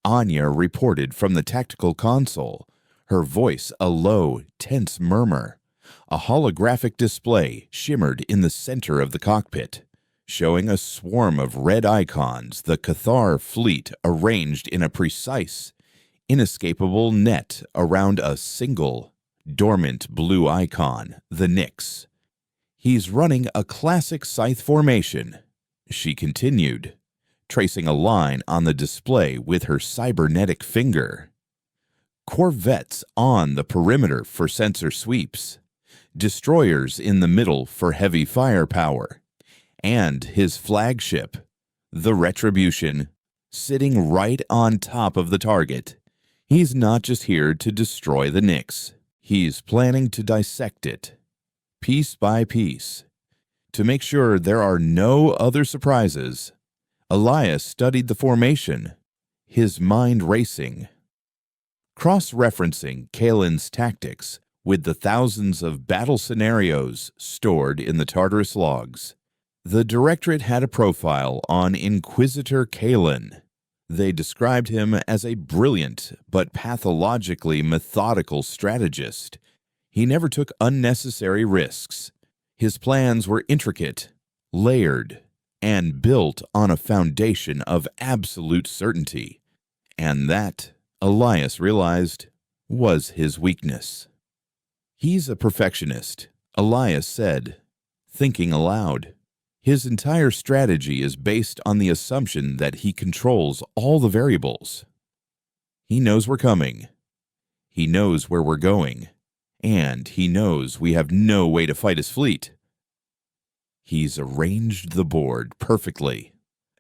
Anya reported from the tactical console, her voice a low, tense murmur. A holographic display shimmered in the center of the cockpit, showing a swarm of red icons, the Cathar fleet arranged in a precise, inescapable net around a single, dormant blue icon, the Nyx. He's running a classic scythe formation, she continued, tracing a line on the display with her cybernetic finger. Corvettes on the perimeter for sensor sweeps, destroyers in the middle for heavy firepower, and his flagship, the Retribution, sitting right on top of the target. He's not just here to destroy the Nyx. He's planning to dissect it, piece by piece, to make sure there are no other surprises. Elias studied the formation, his mind racing, cross-referencing Kalen's tactics with the thousands of battle scenarios stored in the Tartarus logs. The Directorate had a profile on Inquisitor Kalen. They described him as a brilliant but pathologically methodical strategist. He never took unnecessary risks. His plans were intricate, layered, and built on a foundation of absolute certainty. And that, Elias realized, was his weakness. He's a perfectionist, Elias said, thinking aloud. His entire strategy is based on the assumption that he controls all the variables. He knows we're coming. He knows where we're going. And he knows we have no way to fight his fleet. He's arranged the board perfectly.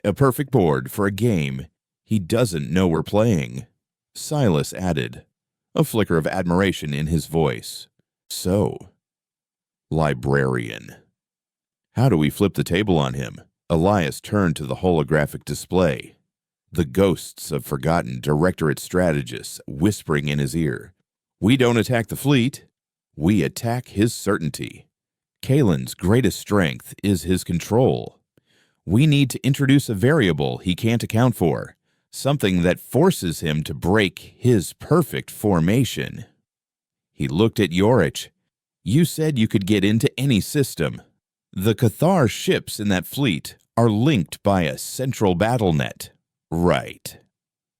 A perfect board for a game he doesn't know we're playing, Silas added, a flicker of admiration in his voice. So, librarian. How do we flip the table on him? Elias turned to the holographic display, the ghosts of forgotten Directorate strategists whispering in his ear. We don't attack the fleet. We attack his certainty. Kalen's greatest strength is his control. We need to introduce a variable he can't account for, something that forces him to break his perfect formation. He looked at Yorich. You said you could get into any system. The Cathar ships in that fleet are linked by a central battle net. Right.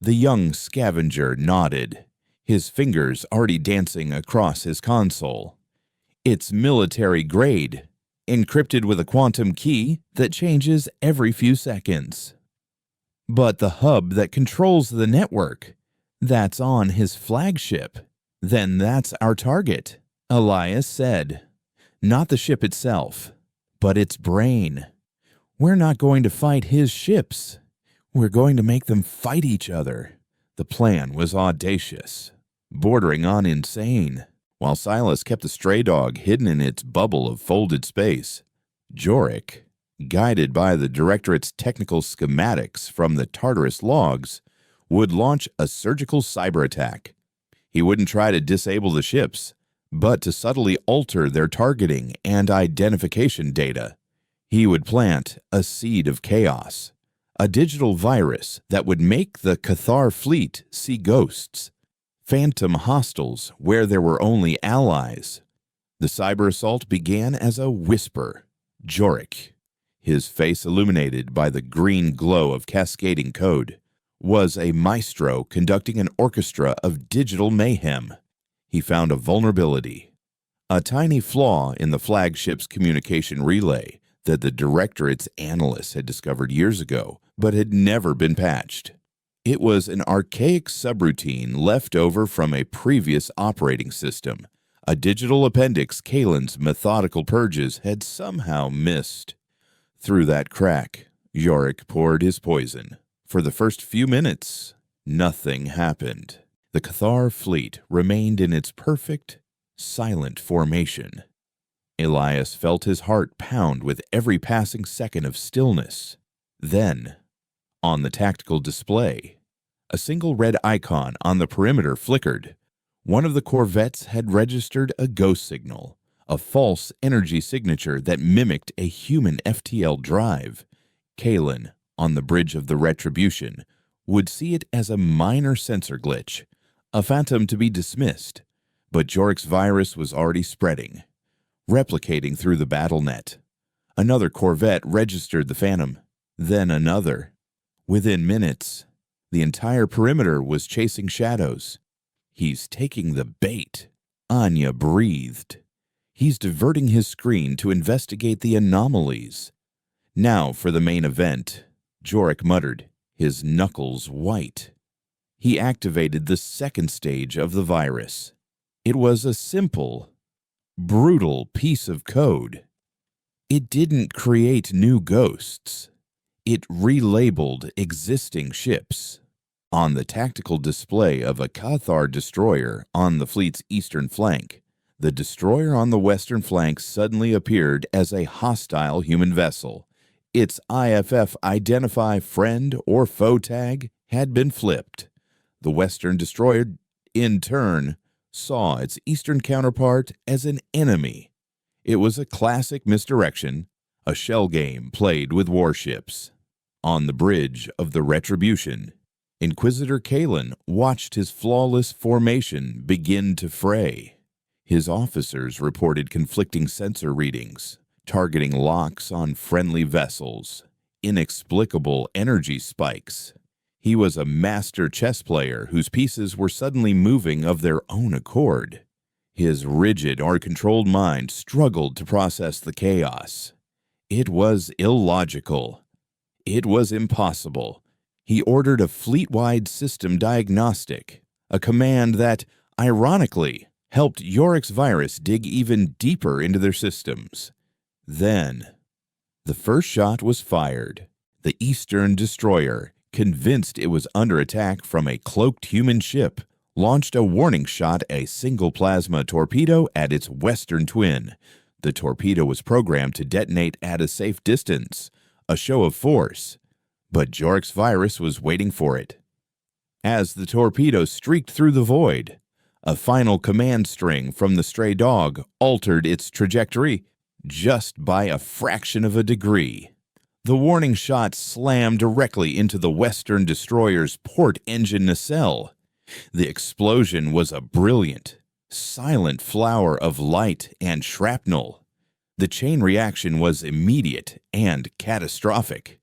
The young scavenger nodded, his fingers already dancing across his console. It's military grade, encrypted with a quantum key that changes every few seconds. But the hub that controls the network, that's on his flagship. Then that's our target, Elias said. Not the ship itself, but its brain. We're not going to fight his ships. We're going to make them fight each other. The plan was audacious, bordering on insane. While Silas kept the stray dog hidden in its bubble of folded space, Jorik, guided by the Directorate's technical schematics from the Tartarus logs, would launch a surgical cyber attack. He wouldn't try to disable the ships, but to subtly alter their targeting and identification data. He would plant a seed of chaos, a digital virus that would make the Cathar fleet see ghosts, phantom hostiles where there were only allies. The cyber assault began as a whisper. Jorik, his face illuminated by the green glow of cascading code, was a maestro conducting an orchestra of digital mayhem. He found a vulnerability, a tiny flaw in the flagship's communication relay that the Directorate's analysts had discovered years ago, but had never been patched. It was an archaic subroutine left over from a previous operating system, a digital appendix Kalen's methodical purges had somehow missed. Through that crack, Yorick poured his poison. For the first few minutes, nothing happened. The Cathar fleet remained in its perfect, silent formation. Elias felt his heart pound with every passing second of stillness. Then, on the tactical display, a single red icon on the perimeter flickered. One of the corvettes had registered a ghost signal, a false energy signature that mimicked a human FTL drive. Kalen, on the bridge of the Retribution, would see it as a minor sensor glitch, a phantom to be dismissed. But Jorik's virus was already spreading, replicating through the battle net. Another corvette registered the phantom, then another. Within minutes, the entire perimeter was chasing shadows. He's taking the bait, Anya breathed. He's diverting his screen to investigate the anomalies. Now for the main event, Jorik muttered, his knuckles white. He activated the second stage of the virus. It was a simple, brutal piece of code. It didn't create new ghosts. It relabeled existing ships. On the tactical display of a Cathar destroyer on the fleet's eastern flank, the destroyer on the western flank suddenly appeared as a hostile human vessel. Its IFF identify friend or foe tag had been flipped. The western destroyer, in turn, saw its eastern counterpart as an enemy. It was a classic misdirection, a shell game played with warships. On the bridge of the Retribution, Inquisitor Kalen watched his flawless formation begin to fray. His officers reported conflicting sensor readings, targeting locks on friendly vessels. inexplicable energy spikes. He was a master chess player whose pieces were suddenly moving of their own accord. His rigid or controlled mind struggled to process the chaos. It was illogical. It was impossible. He ordered a fleet-wide system diagnostic, a command that, ironically, helped Yorick's virus dig even deeper into their systems. Then, the first shot was fired. The Eastern destroyer, convinced it was under attack from a cloaked human ship, launched a warning shot, a single plasma torpedo at its western twin. The torpedo was programmed to detonate at a safe distance, a show of force, but Yorick's virus was waiting for it. As the torpedo streaked through the void, a final command string from the stray dog altered its trajectory just by a fraction of a degree. The warning shot slammed directly into the Western destroyer's port engine nacelle. The explosion was a brilliant, silent flower of light and shrapnel. The chain reaction was immediate and catastrophic.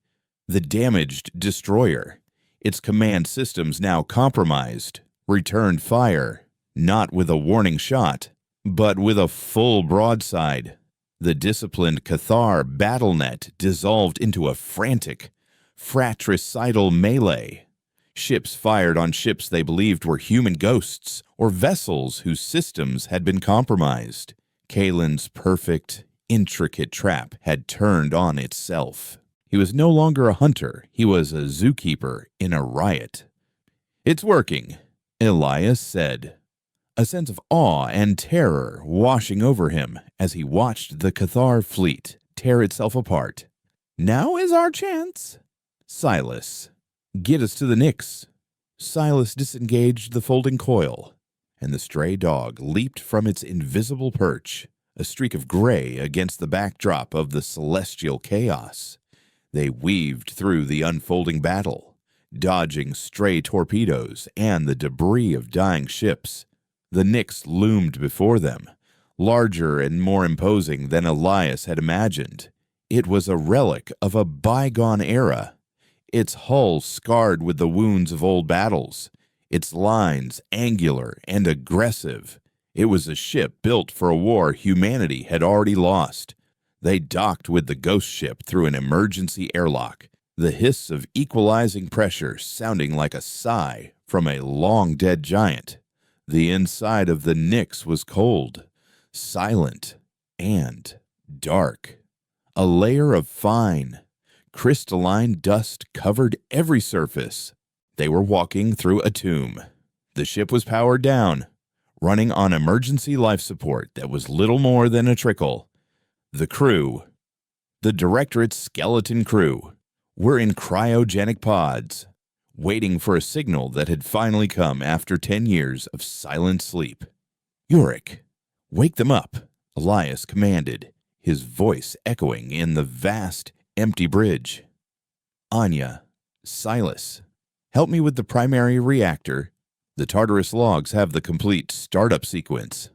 The damaged destroyer, its command systems now compromised, returned fire, not with a warning shot, but with a full broadside. The disciplined Cathar battlenet dissolved into a frantic, fratricidal melee. Ships fired on ships they believed were human ghosts or vessels whose systems had been compromised. Kalen's perfect, intricate trap had turned on itself. He was no longer a hunter, he was a zookeeper in a riot. "It's working," Elias said, a sense of awe and terror washing over him as he watched the Cathar fleet tear itself apart. "Now is our chance." "Silas, get us to the Nyx." Silas disengaged the folding coil, and the stray dog leaped from its invisible perch, a streak of gray against the backdrop of the celestial chaos. They weaved through the unfolding battle, dodging stray torpedoes and the debris of dying ships. The Nyx loomed before them, larger and more imposing than Elias had imagined. It was a relic of a bygone era, its hull scarred with the wounds of old battles, its lines angular and aggressive. It was a ship built for a war humanity had already lost. They docked with the ghost ship through an emergency airlock, the hiss of equalizing pressure sounding like a sigh from a long-dead giant. The inside of the Nyx was cold, silent, and dark. A layer of fine, crystalline dust covered every surface. They were walking through a tomb. The ship was powered down, running on emergency life support that was little more than a trickle. The crew, the Directorate's skeleton crew, were in cryogenic pods, waiting for a signal that had finally come after 10 years of silent sleep. "Yorick, wake them up," Elias commanded, his voice echoing in the vast, empty bridge. "Anya, Silas, help me with the primary reactor. The Tartarus logs have the complete startup sequence.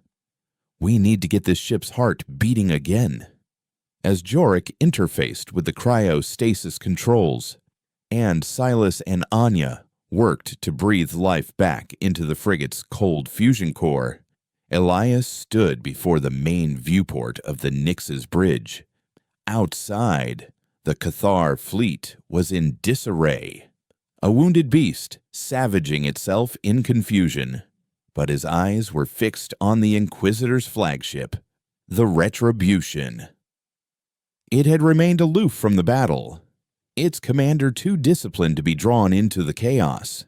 We need to get this ship's heart beating again." As Yorick interfaced with the cryostasis controls, and Silas and Anya worked to breathe life back into the frigate's cold fusion core, Elias stood before the main viewport of the Nyx's bridge. Outside, the Cathar fleet was in disarray, a wounded beast savaging itself in confusion. But his eyes were fixed on the Inquisitor's flagship, the Retribution. It had remained aloof from the battle, its commander too disciplined to be drawn into the chaos.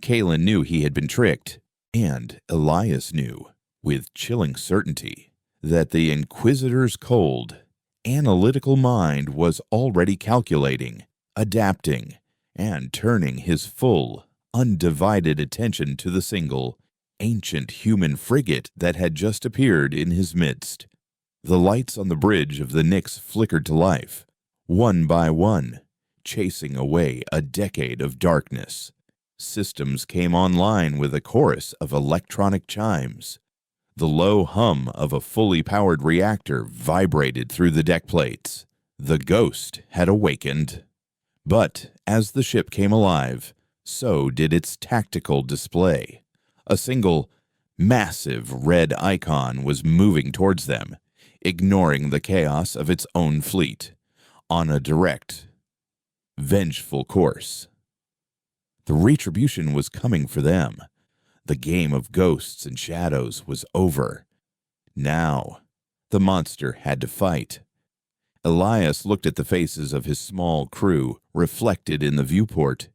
Kalen knew he had been tricked, and Elias knew, with chilling certainty, that the Inquisitor's cold, analytical mind was already calculating, adapting, and turning his full, undivided attention to the single, ancient human frigate that had just appeared in his midst. The lights on the bridge of the Nyx flickered to life, one by one, chasing away a decade of darkness. Systems came online with a chorus of electronic chimes. The low hum of a fully powered reactor vibrated through the deck plates. The ghost had awakened. But as the ship came alive, so did its tactical display. A single, massive red icon was moving towards them, ignoring the chaos of its own fleet, on a direct, vengeful course. The retribution was coming for them. The game of ghosts and shadows was over. Now, the monster had to fight. Elias looked at the faces of his small crew reflected in the viewport.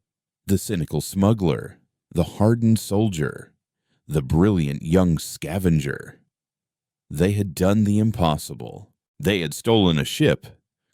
The cynical smuggler, the hardened soldier, the brilliant young scavenger. They had done the impossible. They had stolen a ship,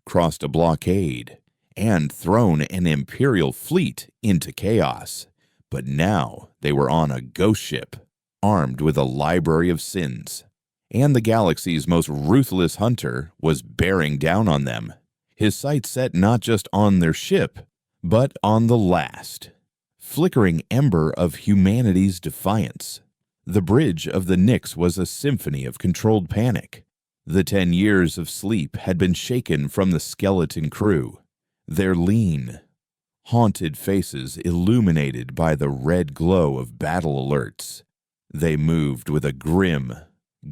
crossed a blockade, and thrown an Imperial fleet into chaos. But now they were on a ghost ship, armed with a library of sins. And the galaxy's most ruthless hunter was bearing down on them, his sights set not just on their ship, but on the last, flickering ember of humanity's defiance. The bridge of the Nyx was a symphony of controlled panic. The 10 years of sleep had been shaken from the skeleton crew, their lean, haunted faces illuminated by the red glow of battle alerts. They moved with a grim,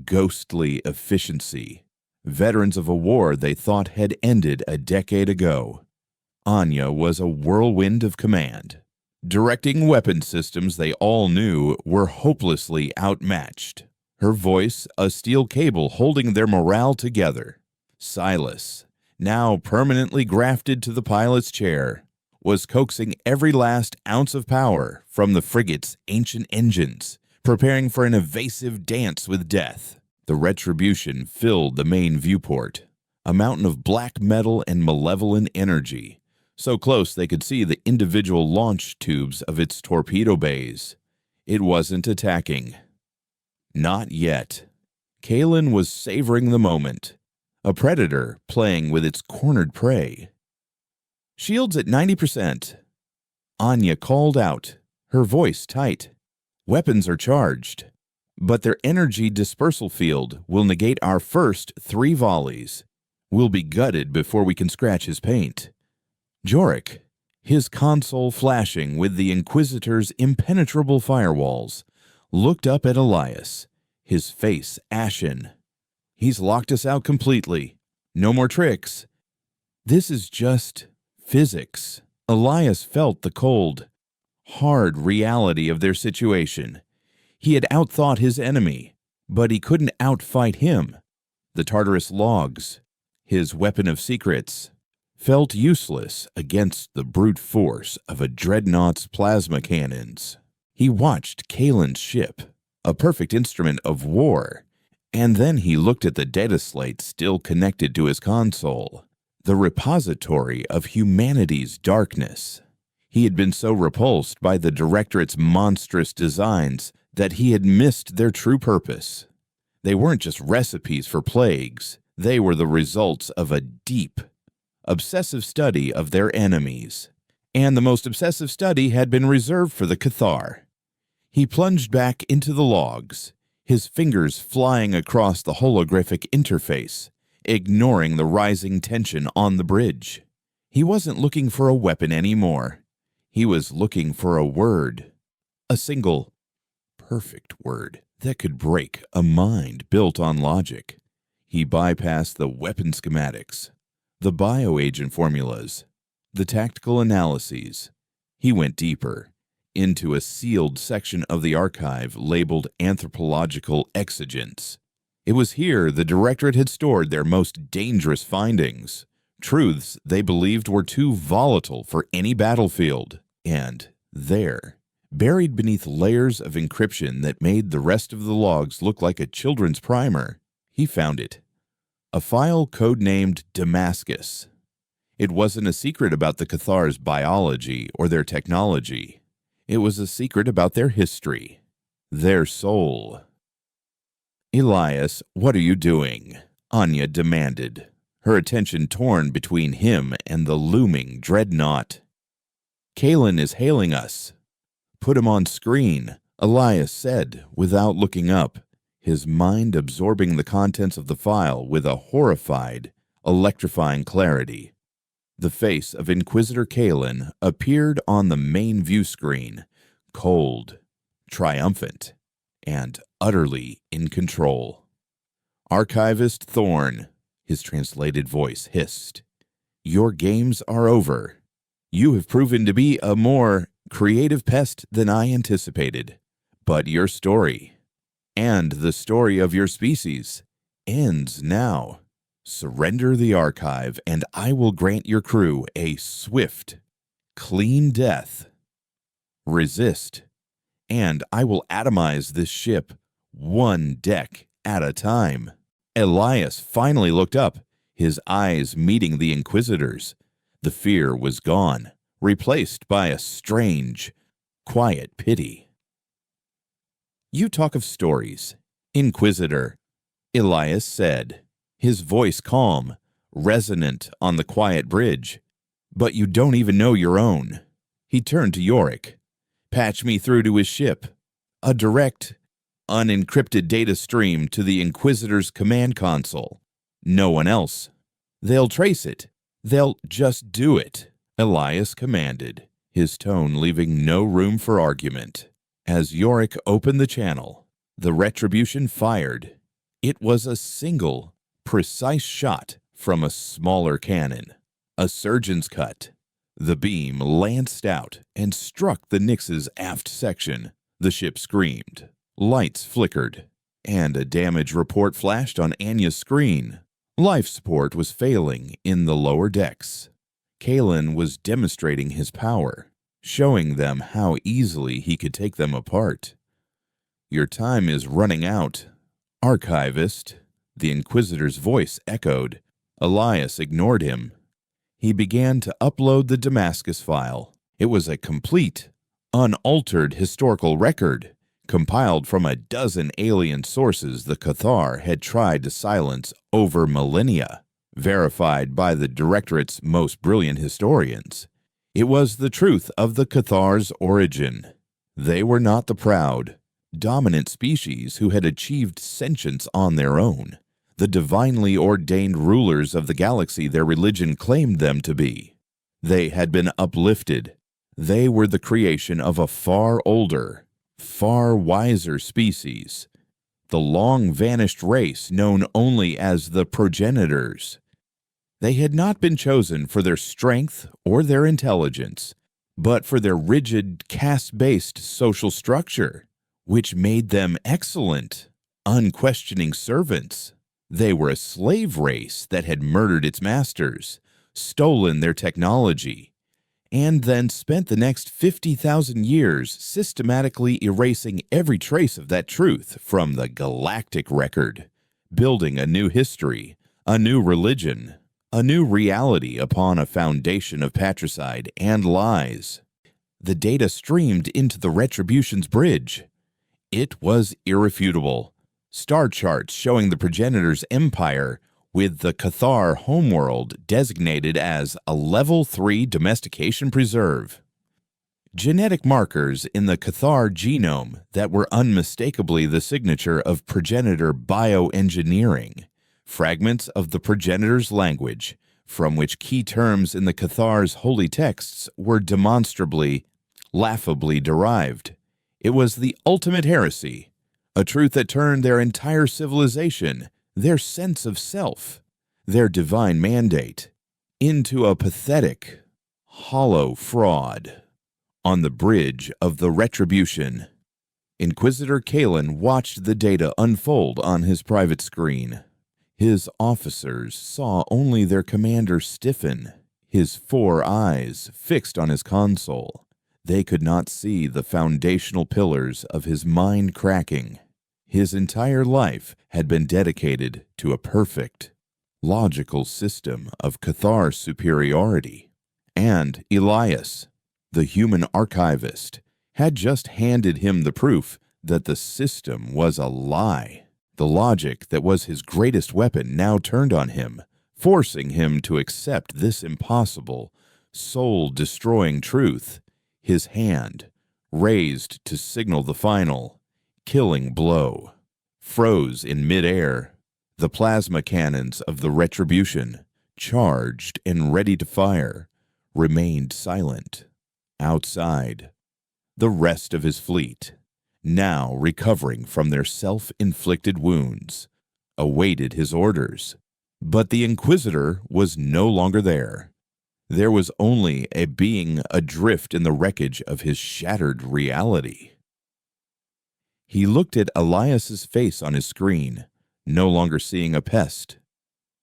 ghostly efficiency, veterans of a war they thought had ended a decade ago. Anya was a whirlwind of command, directing weapon systems they all knew were hopelessly outmatched. Her voice, a steel cable holding their morale together. Silas, now permanently grafted to the pilot's chair, was coaxing every last ounce of power from the frigate's ancient engines, preparing for an evasive dance with death. The retribution filled the main viewport, a mountain of black metal and malevolent energy, so close they could see the individual launch tubes of its torpedo bays. It wasn't attacking. Not yet. Kalen was savoring the moment, a predator playing with its cornered prey. Shields at 90%. Anya called out, her voice tight. Weapons are charged, but their energy dispersal field will negate our first 3 volleys. We'll be gutted before we can scratch his paint. Jorik, his console flashing with the Inquisitor's impenetrable firewalls, looked up at Elias, his face ashen. He's locked us out completely. No more tricks. This is just physics. Elias felt the cold, hard reality of their situation. He had outthought his enemy, but he couldn't outfight him. The Tartarus logs, his weapon of secrets, felt useless against the brute force of a dreadnought's plasma cannons. He watched Kalen's ship, a perfect instrument of war, and then he looked at the data slate still connected to his console, the repository of humanity's darkness. He had been so repulsed by the Directorate's monstrous designs that he had missed their true purpose. They weren't just recipes for plagues. They were the results of a deep, obsessive study of their enemies. And the most obsessive study had been reserved for the Cathar. He plunged back into the logs, his fingers flying across the holographic interface, ignoring the rising tension on the bridge. He wasn't looking for a weapon anymore. He was looking for a word, a single, perfect word that could break a mind built on logic. He bypassed the weapon schematics, the bioagent formulas, the tactical analyses. He went deeper, into a sealed section of the archive labeled Anthropological Exigence. It was here the Directorate had stored their most dangerous findings, truths they believed were too volatile for any battlefield. And there, buried beneath layers of encryption that made the rest of the logs look like a children's primer, he found it. A file codenamed Damascus. It wasn't a secret about the Cathar's biology or their technology. It was a secret about their history, their soul. "Elias, what are you doing?" Anya demanded, her attention torn between him and the looming dreadnought. "Kalen is hailing us." "Put him on screen," Elias said without looking up, his mind absorbing the contents of the file with a horrified, electrifying clarity. The face of Inquisitor Kalen appeared on the main view screen, cold, triumphant, and utterly in control. Archivist Thorn, his translated voice hissed, "Your games are over. You have proven to be a more creative pest than I anticipated. But your story, and the story of your species, ends now. Surrender the archive, and I will grant your crew a swift, clean death. Resist, and I will atomize this ship one deck at a time." Elias finally looked up, his eyes meeting the Inquisitor's. The fear was gone, replaced by a strange, quiet pity. "You talk of stories, Inquisitor," Elias said, his voice calm, resonant on the quiet bridge. "But you don't even know your own." He turned to Yorick. "Patch me through to his ship. A direct, unencrypted data stream to the Inquisitor's command console. No one else. They'll trace it. They'll just do it," Elias commanded, his tone leaving no room for argument. As Yorick opened the channel, the Retribution fired. It was a single, precise shot from a smaller cannon, a surgeon's cut. The beam lanced out and struck the Nyx's aft section. The ship screamed. Lights flickered, and a damage report flashed on Anya's screen. Life support was failing in the lower decks. Kalen was demonstrating his power, showing them how easily he could take them apart. "Your time is running out, Archivist," the Inquisitor's voice echoed. Elias ignored him. He began to upload the Damascus file. It was a complete, unaltered historical record, compiled from a dozen alien sources the Cathar had tried to silence over millennia, verified by the Directorate's most brilliant historians. It was the truth of the Cathar's origin. They were not the proud, dominant species who had achieved sentience on their own, the divinely ordained rulers of the galaxy their religion claimed them to be. They had been uplifted. They were the creation of a far older, far wiser species, the long-vanished race known only as the progenitors. They had not been chosen for their strength or their intelligence, but for their rigid, caste-based social structure, which made them excellent, unquestioning servants. They were a slave race that had murdered its masters, stolen their technology, and then spent the next 50,000 years systematically erasing every trace of that truth from the galactic record, building a new history, a new religion, a new reality upon a foundation of patricide and lies. The data streamed into the Retribution's bridge. It was irrefutable. Star charts showing the Progenitor's empire, with the Cathar homeworld designated as a Level 3 domestication preserve. Genetic markers in the Cathar genome that were unmistakably the signature of progenitor bioengineering. Fragments of the progenitor's language, from which key terms in the Cathar's holy texts were demonstrably, laughably derived. It was the ultimate heresy, a truth that turned their entire civilization, their sense of self, their divine mandate, into a pathetic, hollow fraud. On the bridge of the Retribution, Inquisitor Kalen watched the data unfold on his private screen. His officers saw only their commander stiffen, his 4 eyes fixed on his console. They could not see the foundational pillars of his mind cracking. His entire life had been dedicated to a perfect, logical system of Cathar superiority. And Elias, the human archivist, had just handed him the proof that the system was a lie. The logic that was his greatest weapon now turned on him, forcing him to accept this impossible, soul-destroying truth. His hand, raised to signal the final, killing blow, froze in midair. The plasma cannons of the Retribution, charged and ready to fire, remained silent. Outside, the rest of his fleet, now recovering from their self-inflicted wounds, awaited his orders. But the Inquisitor was no longer there. There was only a being adrift in the wreckage of his shattered reality. He looked at Elias's face on his screen, no longer seeing a pest,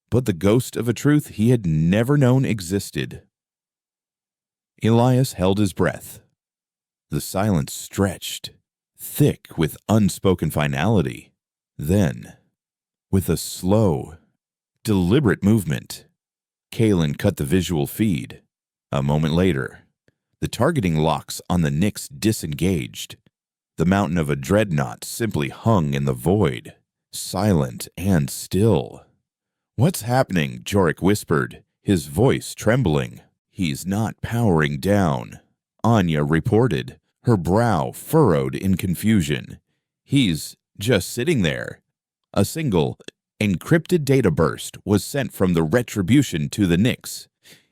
but the ghost of a truth he had never known existed. Elias held his breath. The silence stretched, thick with unspoken finality. Then, with a slow, deliberate movement, Kalen cut the visual feed. A moment later, the targeting locks on the Nyx disengaged. The mountain of a dreadnought simply hung in the void, silent and still. "What's happening?" Jorik whispered, his voice trembling. "He's not powering down," Anya reported, her brow furrowed in confusion. "He's just sitting there." A single, encrypted data burst was sent from the Retribution to the Nyx.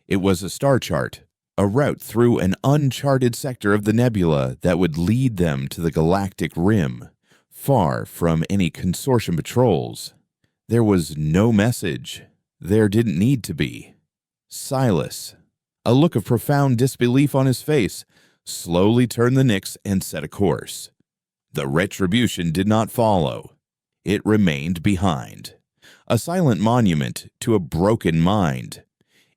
It was a star chart, a route through an uncharted sector of the Nebula that would lead them to the Galactic Rim, far from any Consortium patrols. There was no message. There didn't need to be. Silas, a look of profound disbelief on his face, slowly turned the Nyx and set a course. The Retribution did not follow. It remained behind, a silent monument to a broken mind.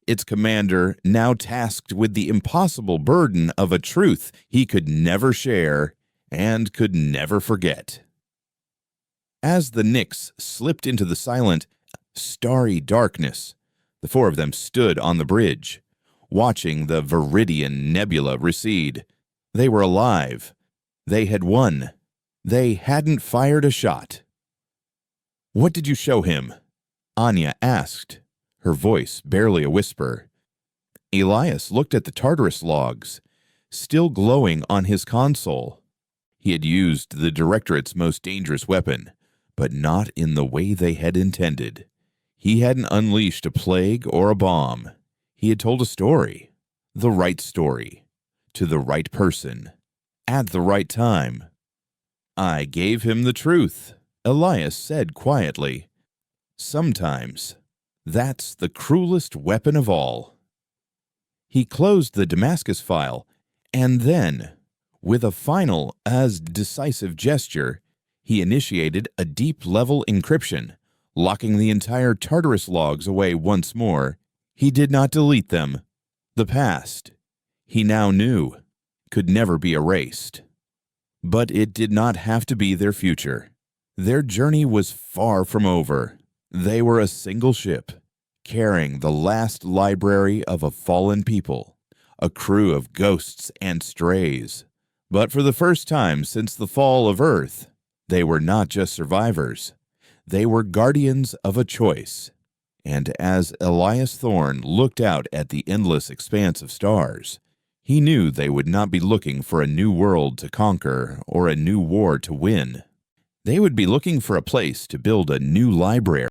Its commander now tasked with the impossible burden of a truth he could never share and could never forget. As the Nyx slipped into the silent, starry darkness, the four of them stood on the bridge, watching the Viridian Nebula recede. They were alive. They had won. They hadn't fired a shot. "What did you show him?" Anya asked, her voice barely a whisper. Elias looked at the Tartarus logs, still glowing on his console. He had used the Directorate's most dangerous weapon, but not in the way they had intended. He hadn't unleashed a plague or a bomb. He had told a story, the right story, to the right person, at the right time. "I gave him the truth," Elias said quietly. "Sometimes, that's the cruelest weapon of all." He closed the Damascus file, and then, with a final as decisive gesture, he initiated a deep-level encryption, locking the entire Tartarus logs away once more. He did not delete them. The past, he now knew, could never be erased. But it did not have to be their future. Their journey was far from over. They were a single ship, carrying the last library of a fallen people, a crew of ghosts and strays. But for the first time since the fall of Earth, they were not just survivors. They were guardians of a choice. And as Elias Thorne looked out at the endless expanse of stars, he knew they would not be looking for a new world to conquer or a new war to win. They would be looking for a place to build a new library.